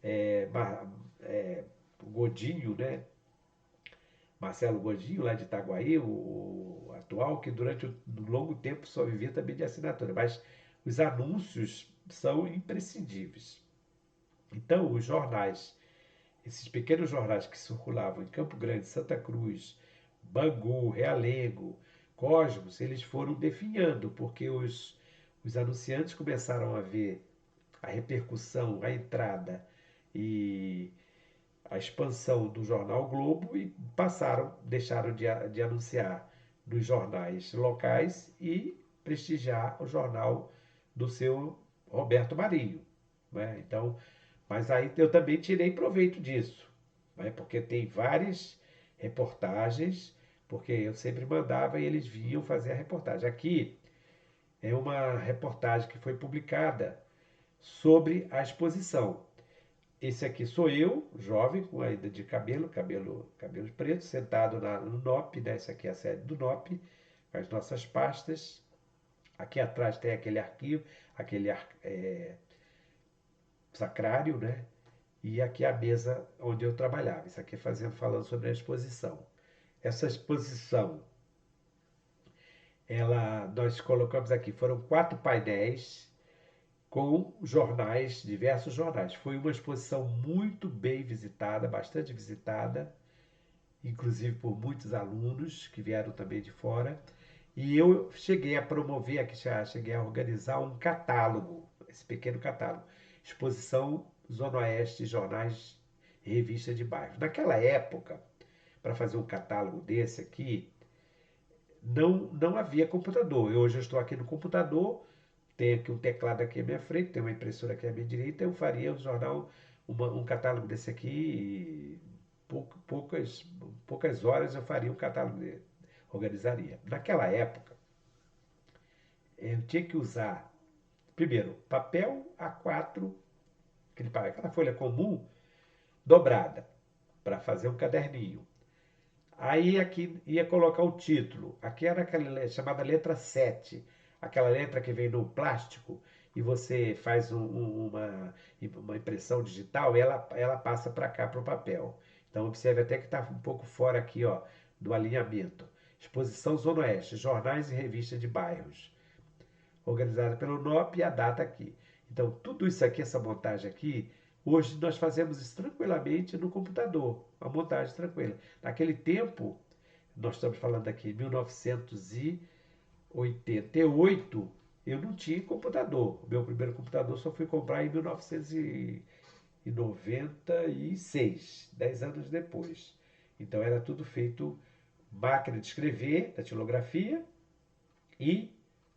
é, é, Godinho, né? Marcelo Godinho, lá de Itaguaí, o atual, que durante um longo tempo só vivia também de assinatura. Mas os anúncios são imprescindíveis. Então, os jornais, esses pequenos jornais que circulavam em Campo Grande, Santa Cruz, Bangu, Realengo, Cosmos, eles foram definhando, porque os anunciantes começaram a ver a repercussão, a entrada e a expansão do jornal Globo e deixaram de anunciar nos jornais locais e prestigiar o jornal do seu Roberto Marinho. Né? Então, mas aí eu também tirei proveito disso, né? Porque tem várias reportagens, porque eu sempre mandava e eles vinham fazer a reportagem. Aqui é uma reportagem que foi publicada sobre a exposição. Esse aqui sou eu, jovem, com ainda de cabelos pretos, sentado no NOP, né? Esse aqui é a sede do NOP, as nossas pastas. Aqui atrás tem aquele arquivo, aquele sacrário, né? E aqui a mesa onde eu trabalhava. Isso aqui falando sobre a exposição. Essa exposição, nós colocamos aqui, foram 4 painéis com jornais, diversos jornais. Foi uma exposição muito bem visitada, bastante visitada, inclusive por muitos alunos que vieram também de fora. E eu cheguei a promover, aqui já cheguei a organizar um catálogo, esse pequeno catálogo, exposição Zona Oeste, jornais e revista de bairro. Naquela época, para fazer um catálogo desse aqui, não havia computador. Hoje eu estou aqui no computador, tem aqui um teclado aqui à minha frente, tem uma impressora aqui à minha direita, eu faria um jornal, um catálogo desse aqui, e poucas horas eu faria um catálogo dele, organizaria. Naquela época, eu tinha que usar, primeiro, papel A4, aquela folha comum, dobrada, para fazer um caderninho. Aí aqui ia colocar o título. Aqui era aquela chamada letra 7, aquela letra que vem no plástico e você faz uma impressão digital e ela passa para cá, para o papel. Então observe até que está um pouco fora aqui, ó, do alinhamento. Exposição Zona Oeste, jornais e revistas de bairros. Organizada pelo NOP e a data aqui. Então tudo isso aqui, essa montagem aqui, hoje nós fazemos isso tranquilamente no computador, uma montagem tranquila. Naquele tempo, nós estamos falando aqui em 1988, eu não tinha computador. O meu primeiro computador só fui comprar em 1996, 10 anos depois. Então era tudo feito máquina de escrever, datilografia e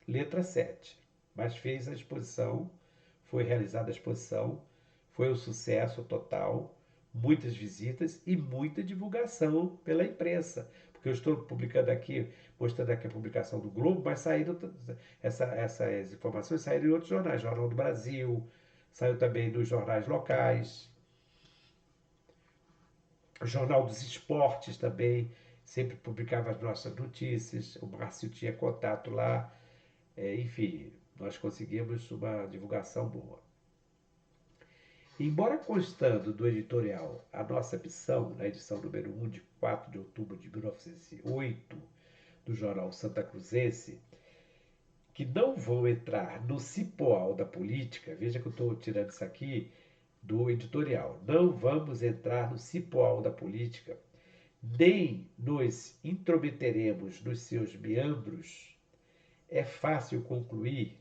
letra 7. Mas fez a exposição, foi realizada a exposição, foi um sucesso total, muitas visitas e muita divulgação pela imprensa. Porque eu estou publicando aqui, mostrando aqui a publicação do Globo, mas saíram essas informações saíram em outros jornais, Jornal do Brasil, saiu também nos jornais locais, o Jornal dos Esportes também, sempre publicava as nossas notícias, o Márcio tinha contato lá, enfim, nós conseguimos uma divulgação boa. Embora constando do editorial a nossa missão, na edição número 1 de 4 de outubro de 1908, do jornal Santa Cruzense, que não vão entrar no cipoal da política, veja que eu estou tirando isso aqui do editorial, não vamos entrar no cipoal da política, nem nos intrometeremos nos seus meandros, é fácil concluir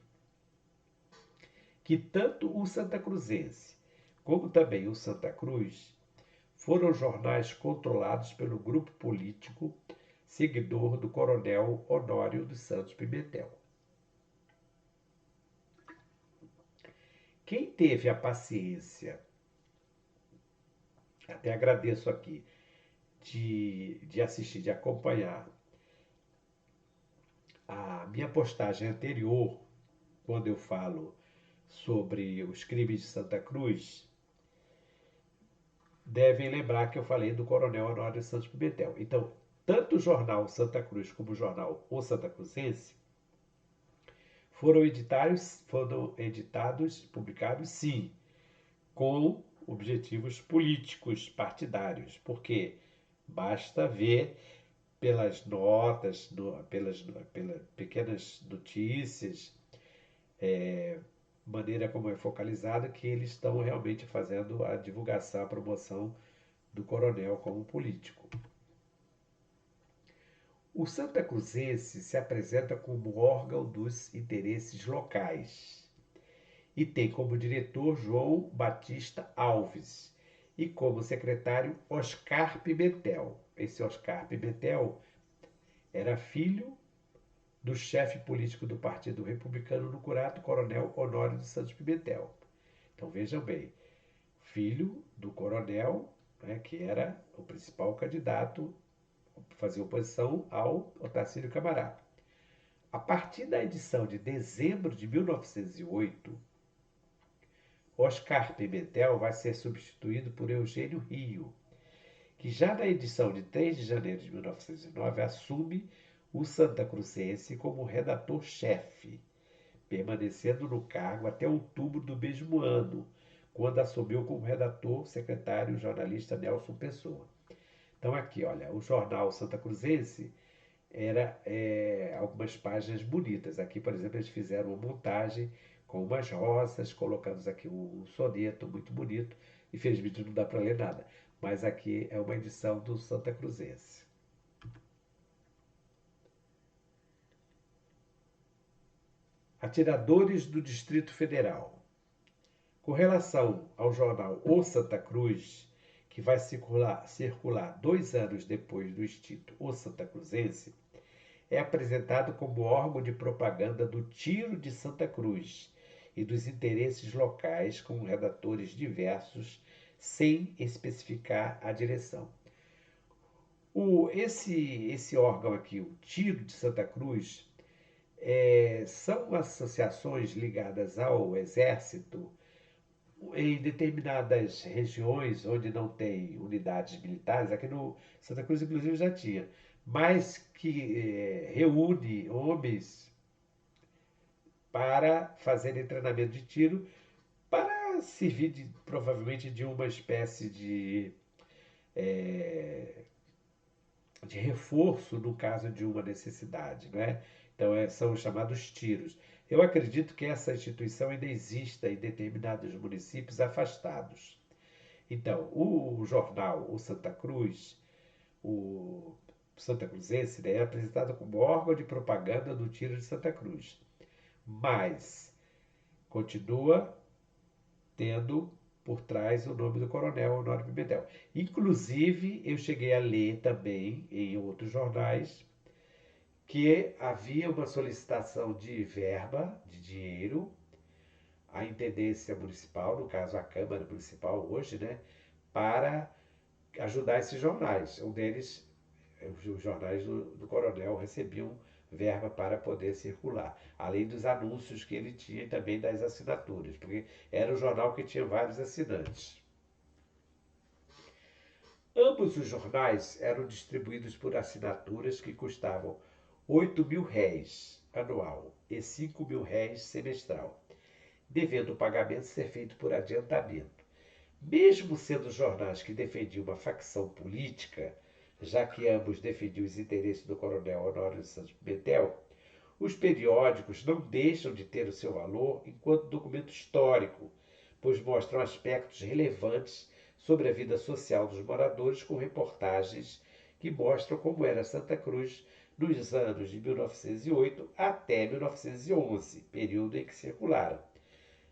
que tanto o Santa Cruzense como também o Santa Cruz foram jornais controlados pelo grupo político seguidor do coronel Honório dos Santos Pimentel. Quem teve a paciência, até agradeço aqui, de assistir, de acompanhar a minha postagem anterior, quando eu falo sobre os crimes de Santa Cruz, devem lembrar que eu falei do coronel Honório Santos Pimentel. Então, tanto o jornal Santa Cruz como o jornal O Santa Cruzense foram editados, publicados, sim, com objetivos políticos, partidários, porque basta ver pelas notas, pelas pequenas notícias, maneira como é focalizada, que eles estão realmente fazendo a divulgação, a promoção do coronel como político. O Santa Cruzense se apresenta como órgão dos interesses locais e tem como diretor João Batista Alves e como secretário Oscar Pimentel. Esse Oscar Pimentel era filho do chefe político do Partido Republicano no Curato, Coronel Honório dos Santos Pimentel. Então vejam bem, filho do coronel, né, que era o principal candidato, fazia oposição ao Otacílio Camará. A partir da edição de dezembro de 1908, Oscar Pimentel vai ser substituído por Eugênio Rio, que já na edição de 3 de janeiro de 1909 assume o Santa Cruzense como redator-chefe, permanecendo no cargo até outubro do mesmo ano, quando assumiu como redator secretário o jornalista Nelson Pessoa. Então aqui, olha, o jornal Santa Cruzense era algumas páginas bonitas. Aqui, por exemplo, eles fizeram uma montagem com umas rosas, colocando aqui um soneto muito bonito. Infelizmente não dá para ler nada, mas aqui é uma edição do Santa Cruzense. Atiradores do Distrito Federal. Com relação ao jornal O Santa Cruz, que vai circular 2 anos depois do extinto O Santa Cruzense, é apresentado como órgão de propaganda do Tiro de Santa Cruz e dos interesses locais, com redatores diversos, sem especificar a direção. Esse órgão aqui, o Tiro de Santa Cruz, são associações ligadas ao Exército em determinadas regiões onde não tem unidades militares. Aqui no Santa Cruz, inclusive, já tinha, mas que reúne homens para fazerem treinamento de tiro, para servir provavelmente de uma espécie de reforço no caso de uma necessidade, né? Então são os chamados tiros. Eu acredito que essa instituição ainda exista em determinados municípios afastados. Então, o jornal O Santa Cruz, o Santa Cruzense, né, é apresentado como órgão de propaganda do Tiro de Santa Cruz, mas continua tendo por trás o nome do coronel Honório Pimentel. Inclusive, eu cheguei a ler também em outros jornais que havia uma solicitação de verba, de dinheiro, à Intendência Municipal, no caso a Câmara Municipal hoje, né, para ajudar esses jornais. Um deles, os jornais do coronel recebiam verba para poder circular, além dos anúncios que ele tinha e também das assinaturas, porque era um jornal que tinha vários assinantes. Ambos os jornais eram distribuídos por assinaturas que custavam R$ 8.000 anual e R$ 5.000 semestral, devendo o pagamento ser feito por adiantamento. Mesmo sendo jornais que defendiam uma facção política, já que ambos defendiam os interesses do coronel Honório de Santos Pimentel, os periódicos não deixam de ter o seu valor enquanto documento histórico, pois mostram aspectos relevantes sobre a vida social dos moradores com reportagens que mostram como era Santa Cruz nos anos de 1908 até 1911, período em que circularam.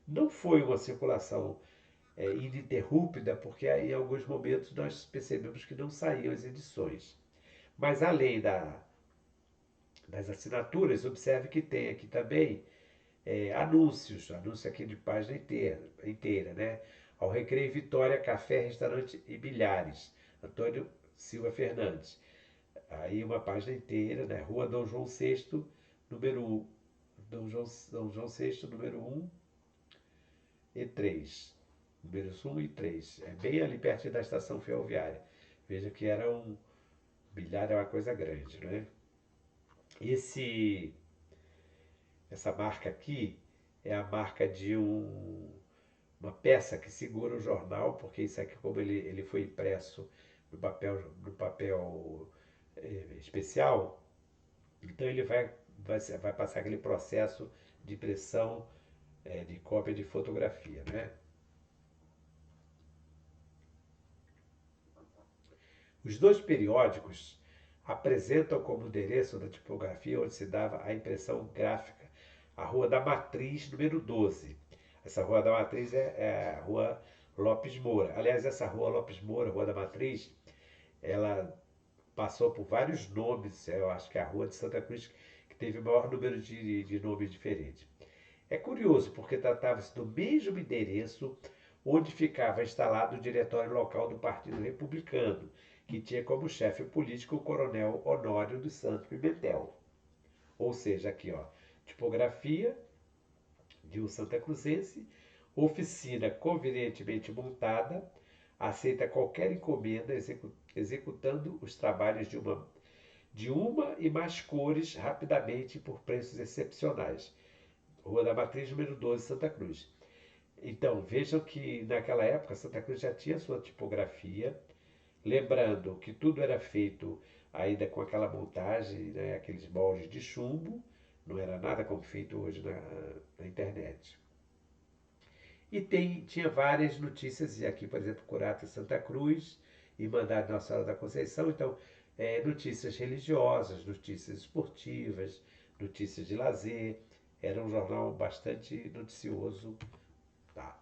Não foi uma circulação ininterrupta, porque aí, em alguns momentos nós percebemos que não saíam as edições. Mas além das assinaturas, observe que tem aqui também anúncios, anúncio aqui de página inteira, né? Ao Recreio Vitória, Café, Restaurante e Bilhares, Antônio Silva Fernandes. Aí uma página inteira, né? Rua Dom João VI, número 1. Dom João VI, número 1 e 3. Números 1 e 3. É bem ali perto da estação ferroviária. Veja que era um bilhar, é uma coisa grande, né? Esse, essa marca aqui é a marca de uma peça que segura o jornal, porque isso aqui, como ele foi impresso no papel especial, então ele vai passar aquele processo de impressão de cópia de fotografia, né? Os dois periódicos apresentam como endereço da tipografia onde se dava a impressão gráfica a Rua da Matriz, número 12. Essa Rua da Matriz é a Rua Lopes Moura. Aliás, essa Rua Lopes Moura, Rua da Matriz, ela passou por vários nomes. Eu acho que é a Rua de Santa Cruz que teve o maior número de nomes diferentes. É curioso, porque tratava-se do mesmo endereço onde ficava instalado o diretório local do Partido Republicano, que tinha como chefe político o coronel Honório dos Santos Pimentel. Ou seja, aqui, ó, tipografia de um Santa Cruzense, oficina convenientemente montada, aceita qualquer encomenda executando os trabalhos de uma e mais cores rapidamente por preços excepcionais. Rua da Matriz, número 12, Santa Cruz. Então, vejam que naquela época Santa Cruz já tinha sua tipografia, lembrando que tudo era feito ainda com aquela montagem, né, aqueles moldes de chumbo, não era nada como feito hoje na internet. E tinha várias notícias, e aqui, por exemplo, Curata Santa Cruz, Irmandade Nossa Senhora da Conceição, então, notícias religiosas, notícias esportivas, notícias de lazer, era um jornal bastante noticioso. Tá.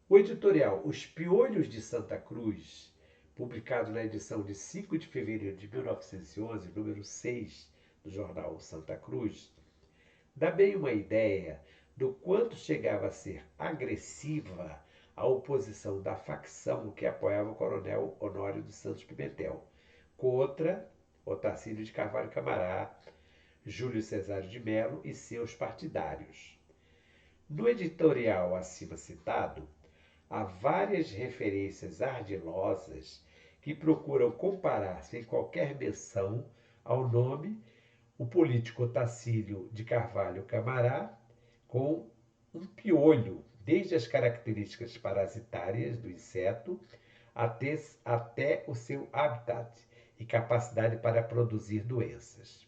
O editorial Os Piolhos de Santa Cruz, publicado na edição de 5 de fevereiro de 1911, número 6 do jornal Santa Cruz, dá bem uma ideia do quanto chegava a ser agressiva a oposição da facção que apoiava o coronel Honório dos Santos Pimentel contra Otacílio de Carvalho Camará, Júlio Cesário de Melo e seus partidários. No editorial acima citado, há várias referências ardilosas que procuram comparar, sem qualquer menção ao nome, o político Otacílio de Carvalho Camará com um piolho, desde as características parasitárias do inseto até o seu habitat e capacidade para produzir doenças.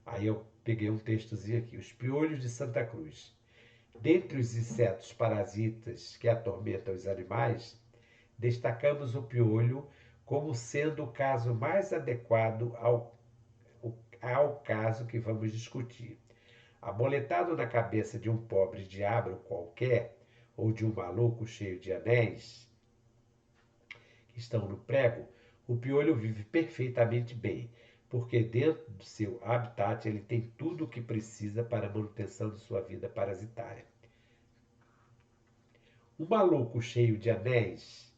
Aí eu peguei um textozinho aqui, os piolhos de Santa Cruz. Dentre os insetos parasitas que atormentam os animais, destacamos o piolho como sendo o caso mais adequado ao caso que vamos discutir. Amoletado na cabeça de um pobre diabo qualquer, ou de um maluco cheio de anéis, que estão no prego, o piolho vive perfeitamente bem, porque dentro do seu habitat ele tem tudo o que precisa para a manutenção de sua vida parasitária. O maluco cheio de anéis,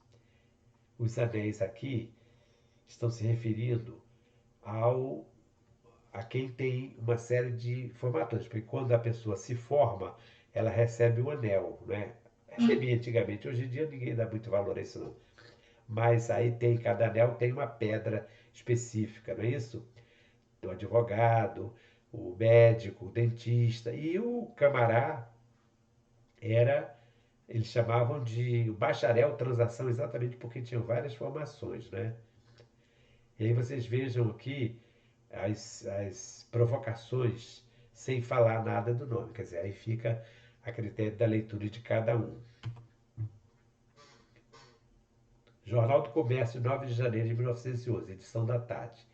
os anéis aqui estão se referindo a quem tem uma série de formações, porque quando a pessoa se forma, ela recebe um anel, né? Recebia antigamente, hoje em dia ninguém dá muito valor a isso não. Mas aí cada anel tem uma pedra específica, não é isso? O advogado, o médico, o dentista e o camará era, eles chamavam de bacharel transação exatamente porque tinham várias formações, né? E aí vocês vejam aqui as provocações sem falar nada do nome, quer dizer, aí fica a critério da leitura de cada um. Jornal do Comércio, 9 de janeiro de 1911, edição da tarde.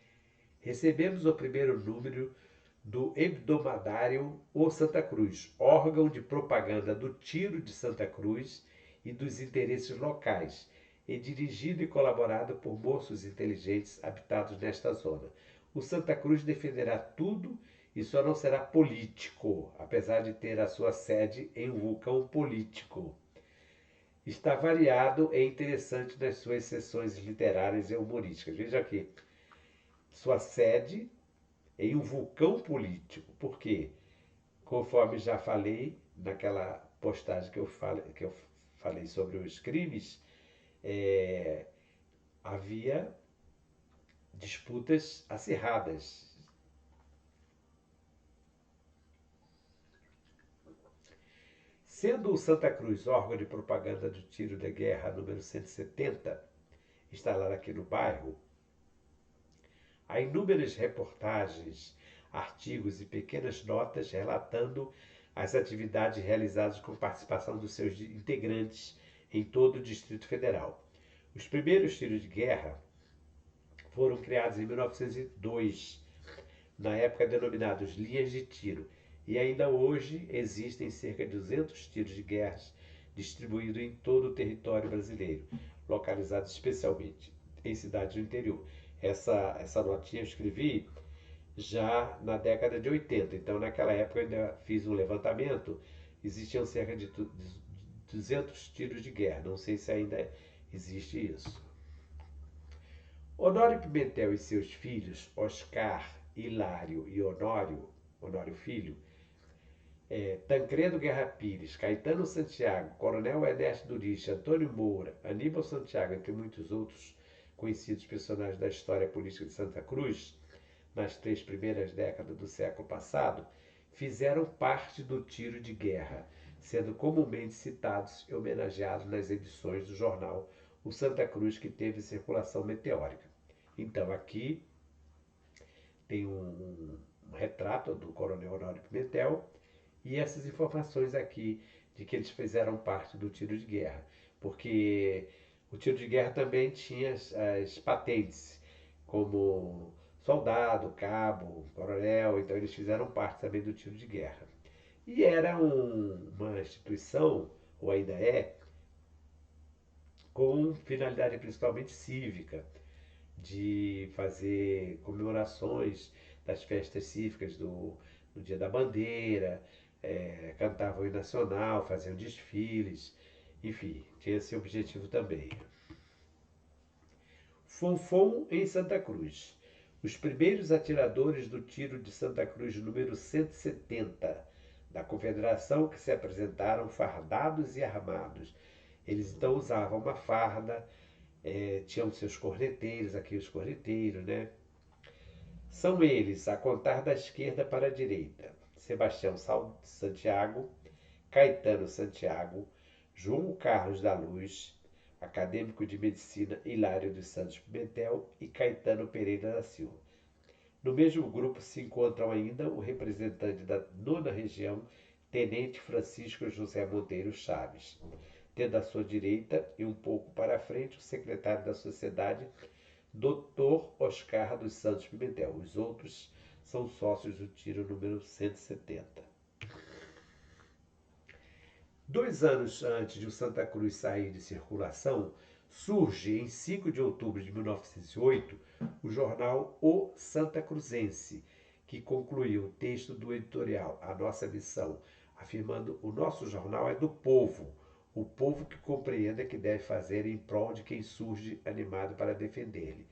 Recebemos o primeiro número do Hebdomadário O Santa Cruz, órgão de propaganda do Tiro de Santa Cruz e dos interesses locais, e dirigido e colaborado por moços inteligentes habitados nesta zona. O Santa Cruz defenderá tudo e só não será político, apesar de ter a sua sede em um vulcão político. Está variado e interessante nas suas sessões literárias e humorísticas. Veja aqui, sua sede em um vulcão político. Por quê? Conforme já falei naquela postagem que eu falei sobre os crimes, é, havia disputas acirradas. Sendo o Santa Cruz órgão de propaganda do tiro de guerra número 170, instalado aqui no bairro, há inúmeras reportagens, artigos e pequenas notas relatando as atividades realizadas com participação dos seus integrantes em todo o Distrito Federal. Os primeiros tiros de guerra foram criados em 1902, na época denominados linhas de tiro, e ainda hoje existem cerca de 200 tiros de guerra distribuídos em todo o território brasileiro, localizados especialmente em cidades do interior. Essa notinha eu escrevi já na década de 80, então naquela época eu ainda fiz um levantamento, existiam cerca de 200 tiros de guerra, não sei se ainda existe isso. Honório Pimentel e seus filhos, Oscar, Hilário e Honório Filho, Tancredo Guerra Pires, Caetano Santiago, Coronel Ernesto Durich, Antônio Moura, Aníbal Santiago, entre muitos outros conhecidos personagens da história política de Santa Cruz, nas 3 primeiras décadas do século passado, fizeram parte do tiro de guerra, sendo comumente citados e homenageados nas edições do jornal O Santa Cruz, que teve circulação meteórica. Então, aqui tem um retrato do Coronel Honório Pimentel e essas informações aqui de que eles fizeram parte do tiro de guerra, porque o tiro de guerra também tinha as patentes, como soldado, cabo, coronel, então eles fizeram parte também do tiro de guerra. E era uma instituição, ou ainda é, com finalidade principalmente cívica, de fazer comemorações das festas cívicas do Dia da Bandeira, cantavam o hino nacional, faziam desfiles, enfim, tinha esse objetivo também. Fonfon em Santa Cruz. Os primeiros atiradores do tiro de Santa Cruz número 170 da Confederação que se apresentaram fardados e armados. Eles então usavam uma farda, tinham seus corneteiros, aqui os corneteiros, né? São eles, a contar da esquerda para a direita: Sebastião Santiago, Caetano Santiago, João Carlos da Luz, acadêmico de medicina Hilário dos Santos Pimentel e Caetano Pereira da Silva. No mesmo grupo se encontram ainda o representante da 9ª Região, Tenente Francisco José Monteiro Chaves, tendo à sua direita e um pouco para a frente o secretário da Sociedade, Dr. Oscar dos Santos Pimentel. Os outros são sócios do tiro número 170. 2 anos antes de o Santa Cruz sair de circulação, surge em 5 de outubro de 1908 o jornal O Santa Cruzense, que concluiu o texto do editorial A Nossa Missão, afirmando: o nosso jornal é do povo, o povo que compreenda que deve fazer em prol de quem surge animado para defender-lhe,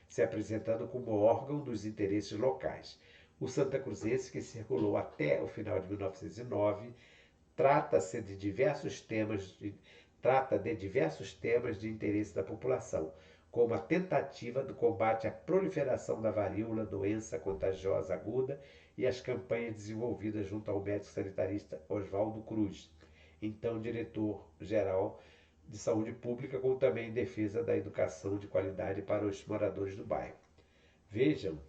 se apresentando como órgão dos interesses locais. O Santa Cruzense, que circulou até o final de 1909, trata de diversos temas de interesse da população, como a tentativa do combate à proliferação da varíola, doença contagiosa aguda, e as campanhas desenvolvidas junto ao médico sanitarista Oswaldo Cruz, então diretor-geral de saúde pública, como também em defesa da educação de qualidade para os moradores do bairro. Vejam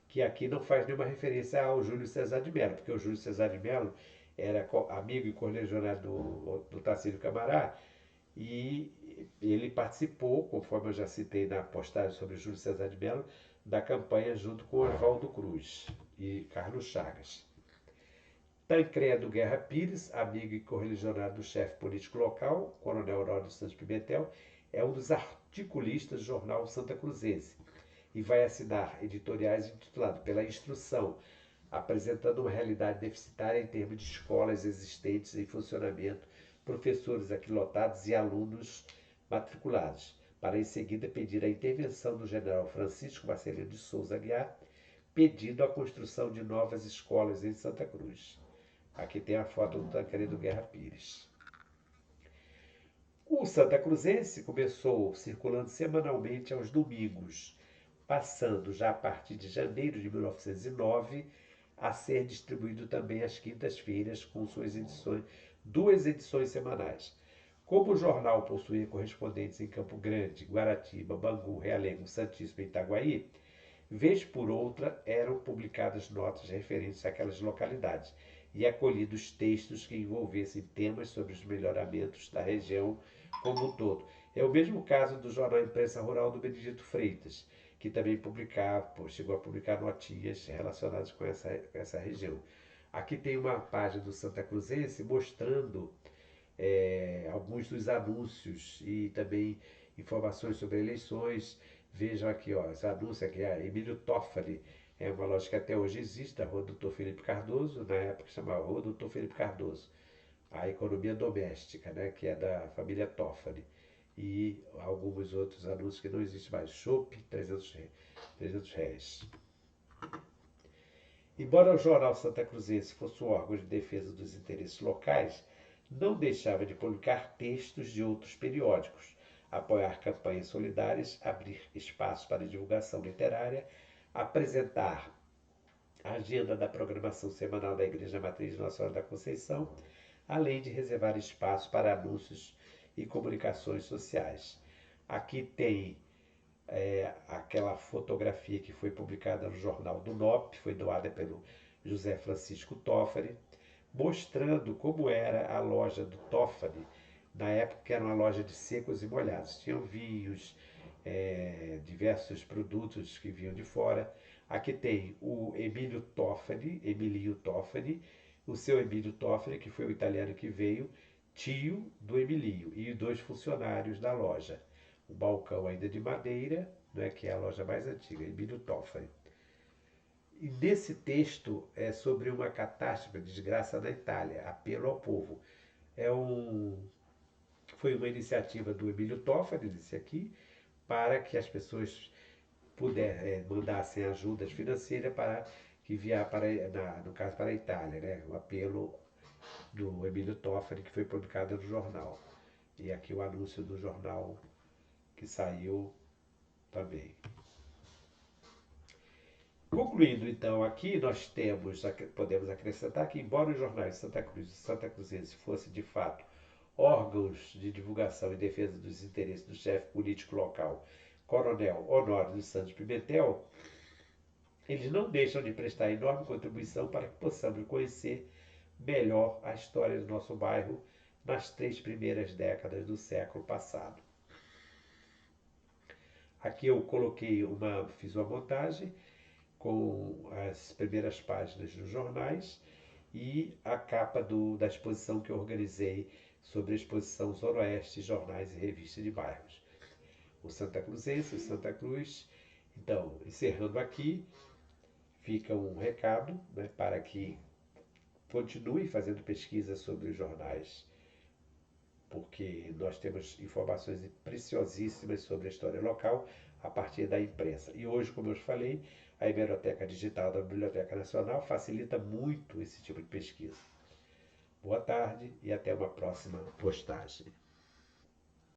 que aqui não faz nenhuma referência ao Júlio César de Mello, porque o Júlio César de Mello era amigo e correligionário do Tarcísio Camará, e ele participou, conforme eu já citei na postagem sobre Júlio César de Mello, da campanha junto com Oswaldo Cruz e Carlos Chagas. Tancredo Guerra Pires, amigo e correligionário do chefe político local, Coronel Honório dos Santos Pimentel, é um dos articulistas do jornal Santa Cruzense e vai assinar editoriais intitulados Pela Instrução, apresentando uma realidade deficitária em termos de escolas existentes em funcionamento, professores aquilotados e alunos matriculados, para em seguida pedir a intervenção do general Francisco Marcelino de Souza Aguiar, pedindo a construção de novas escolas em Santa Cruz. Aqui tem a foto do Tancredo Guerra Pires. O Santa Cruzense começou circulando semanalmente aos domingos, passando já a partir de janeiro de 1909 a ser distribuído também às quintas-feiras com suas edições, 2 edições semanais. Como o jornal possuía correspondentes em Campo Grande, Guaratiba, Bangu, Realengo, Santíssimo e Itaguaí, vez por outra eram publicadas notas referentes àquelas localidades e acolhidos textos que envolvessem temas sobre os melhoramentos da região como um todo. É o mesmo caso do jornal Imprensa Rural do Benedito Freitas, que também chegou a publicar notinhas relacionadas com essa região. Aqui tem uma página do Santa Cruzense mostrando alguns dos anúncios e também informações sobre eleições. Vejam aqui, ó, esse anúncio aqui, a Emílio Toffoli, é uma loja que até hoje existe, a Rua Doutor Felipe Cardoso, na época chamava Rua Doutor Felipe Cardoso. A Economia Doméstica, né, que é da família Toffoli. E alguns outros anúncios que não existem mais. Chopp, 300 reais. Embora o jornal Santa Cruzense fosse um órgão de defesa dos interesses locais, não deixava de publicar textos de outros periódicos, apoiar campanhas solidárias, abrir espaço para divulgação literária, apresentar a agenda da programação semanal da Igreja Matriz Nossa Senhora da Conceição, além de reservar espaço para anúncios e comunicações sociais. Aqui tem aquela fotografia que foi publicada no Jornal do NOP, foi doada pelo José Francisco Toffoli, mostrando como era a loja do Toffoli, na época que era uma loja de secos e molhados. Tinham vinhos, diversos produtos que vinham de fora. Aqui tem o Emílio Toffoli, Emilinho Toffoli, o seu Emílio Toffoli, que foi o italiano que veio, tio do Emilinho, e 2 funcionários da loja. O balcão ainda de madeira, né, que é a loja mais antiga, Emílio Toffoli. E nesse texto é sobre uma catástrofe, desgraça na Itália, apelo ao povo. Foi uma iniciativa do Emílio Toffoli, disse aqui, para que as pessoas mandassem ajudas financeiras para enviar no caso para a Itália, né? O apelo do Emílio Toffoli, que foi publicado no jornal. E aqui o anúncio do jornal que saiu também. Concluindo, então, aqui nós podemos acrescentar que, embora os jornais de Santa Cruz e Santa Cruzense fossem, de fato, órgãos de divulgação e defesa dos interesses do chefe político local, Coronel Honório dos Santos Pimentel, eles não deixam de prestar enorme contribuição para que possamos conhecer melhor a história do nosso bairro nas 3 primeiras décadas do século passado. Aqui eu fiz uma montagem com as primeiras páginas dos jornais e a capa da exposição que eu organizei sobre a exposição Zoroeste, Jornais e Revistas de Bairros. O Santa Cruzense, o Santa Cruz. Então, encerrando aqui, fica um recado, né, para que continue fazendo pesquisa sobre os jornais, porque nós temos informações preciosíssimas sobre a história local a partir da imprensa. E hoje, como eu falei, a Hemeroteca Digital da Biblioteca Nacional facilita muito esse tipo de pesquisa. Boa tarde e até uma próxima postagem.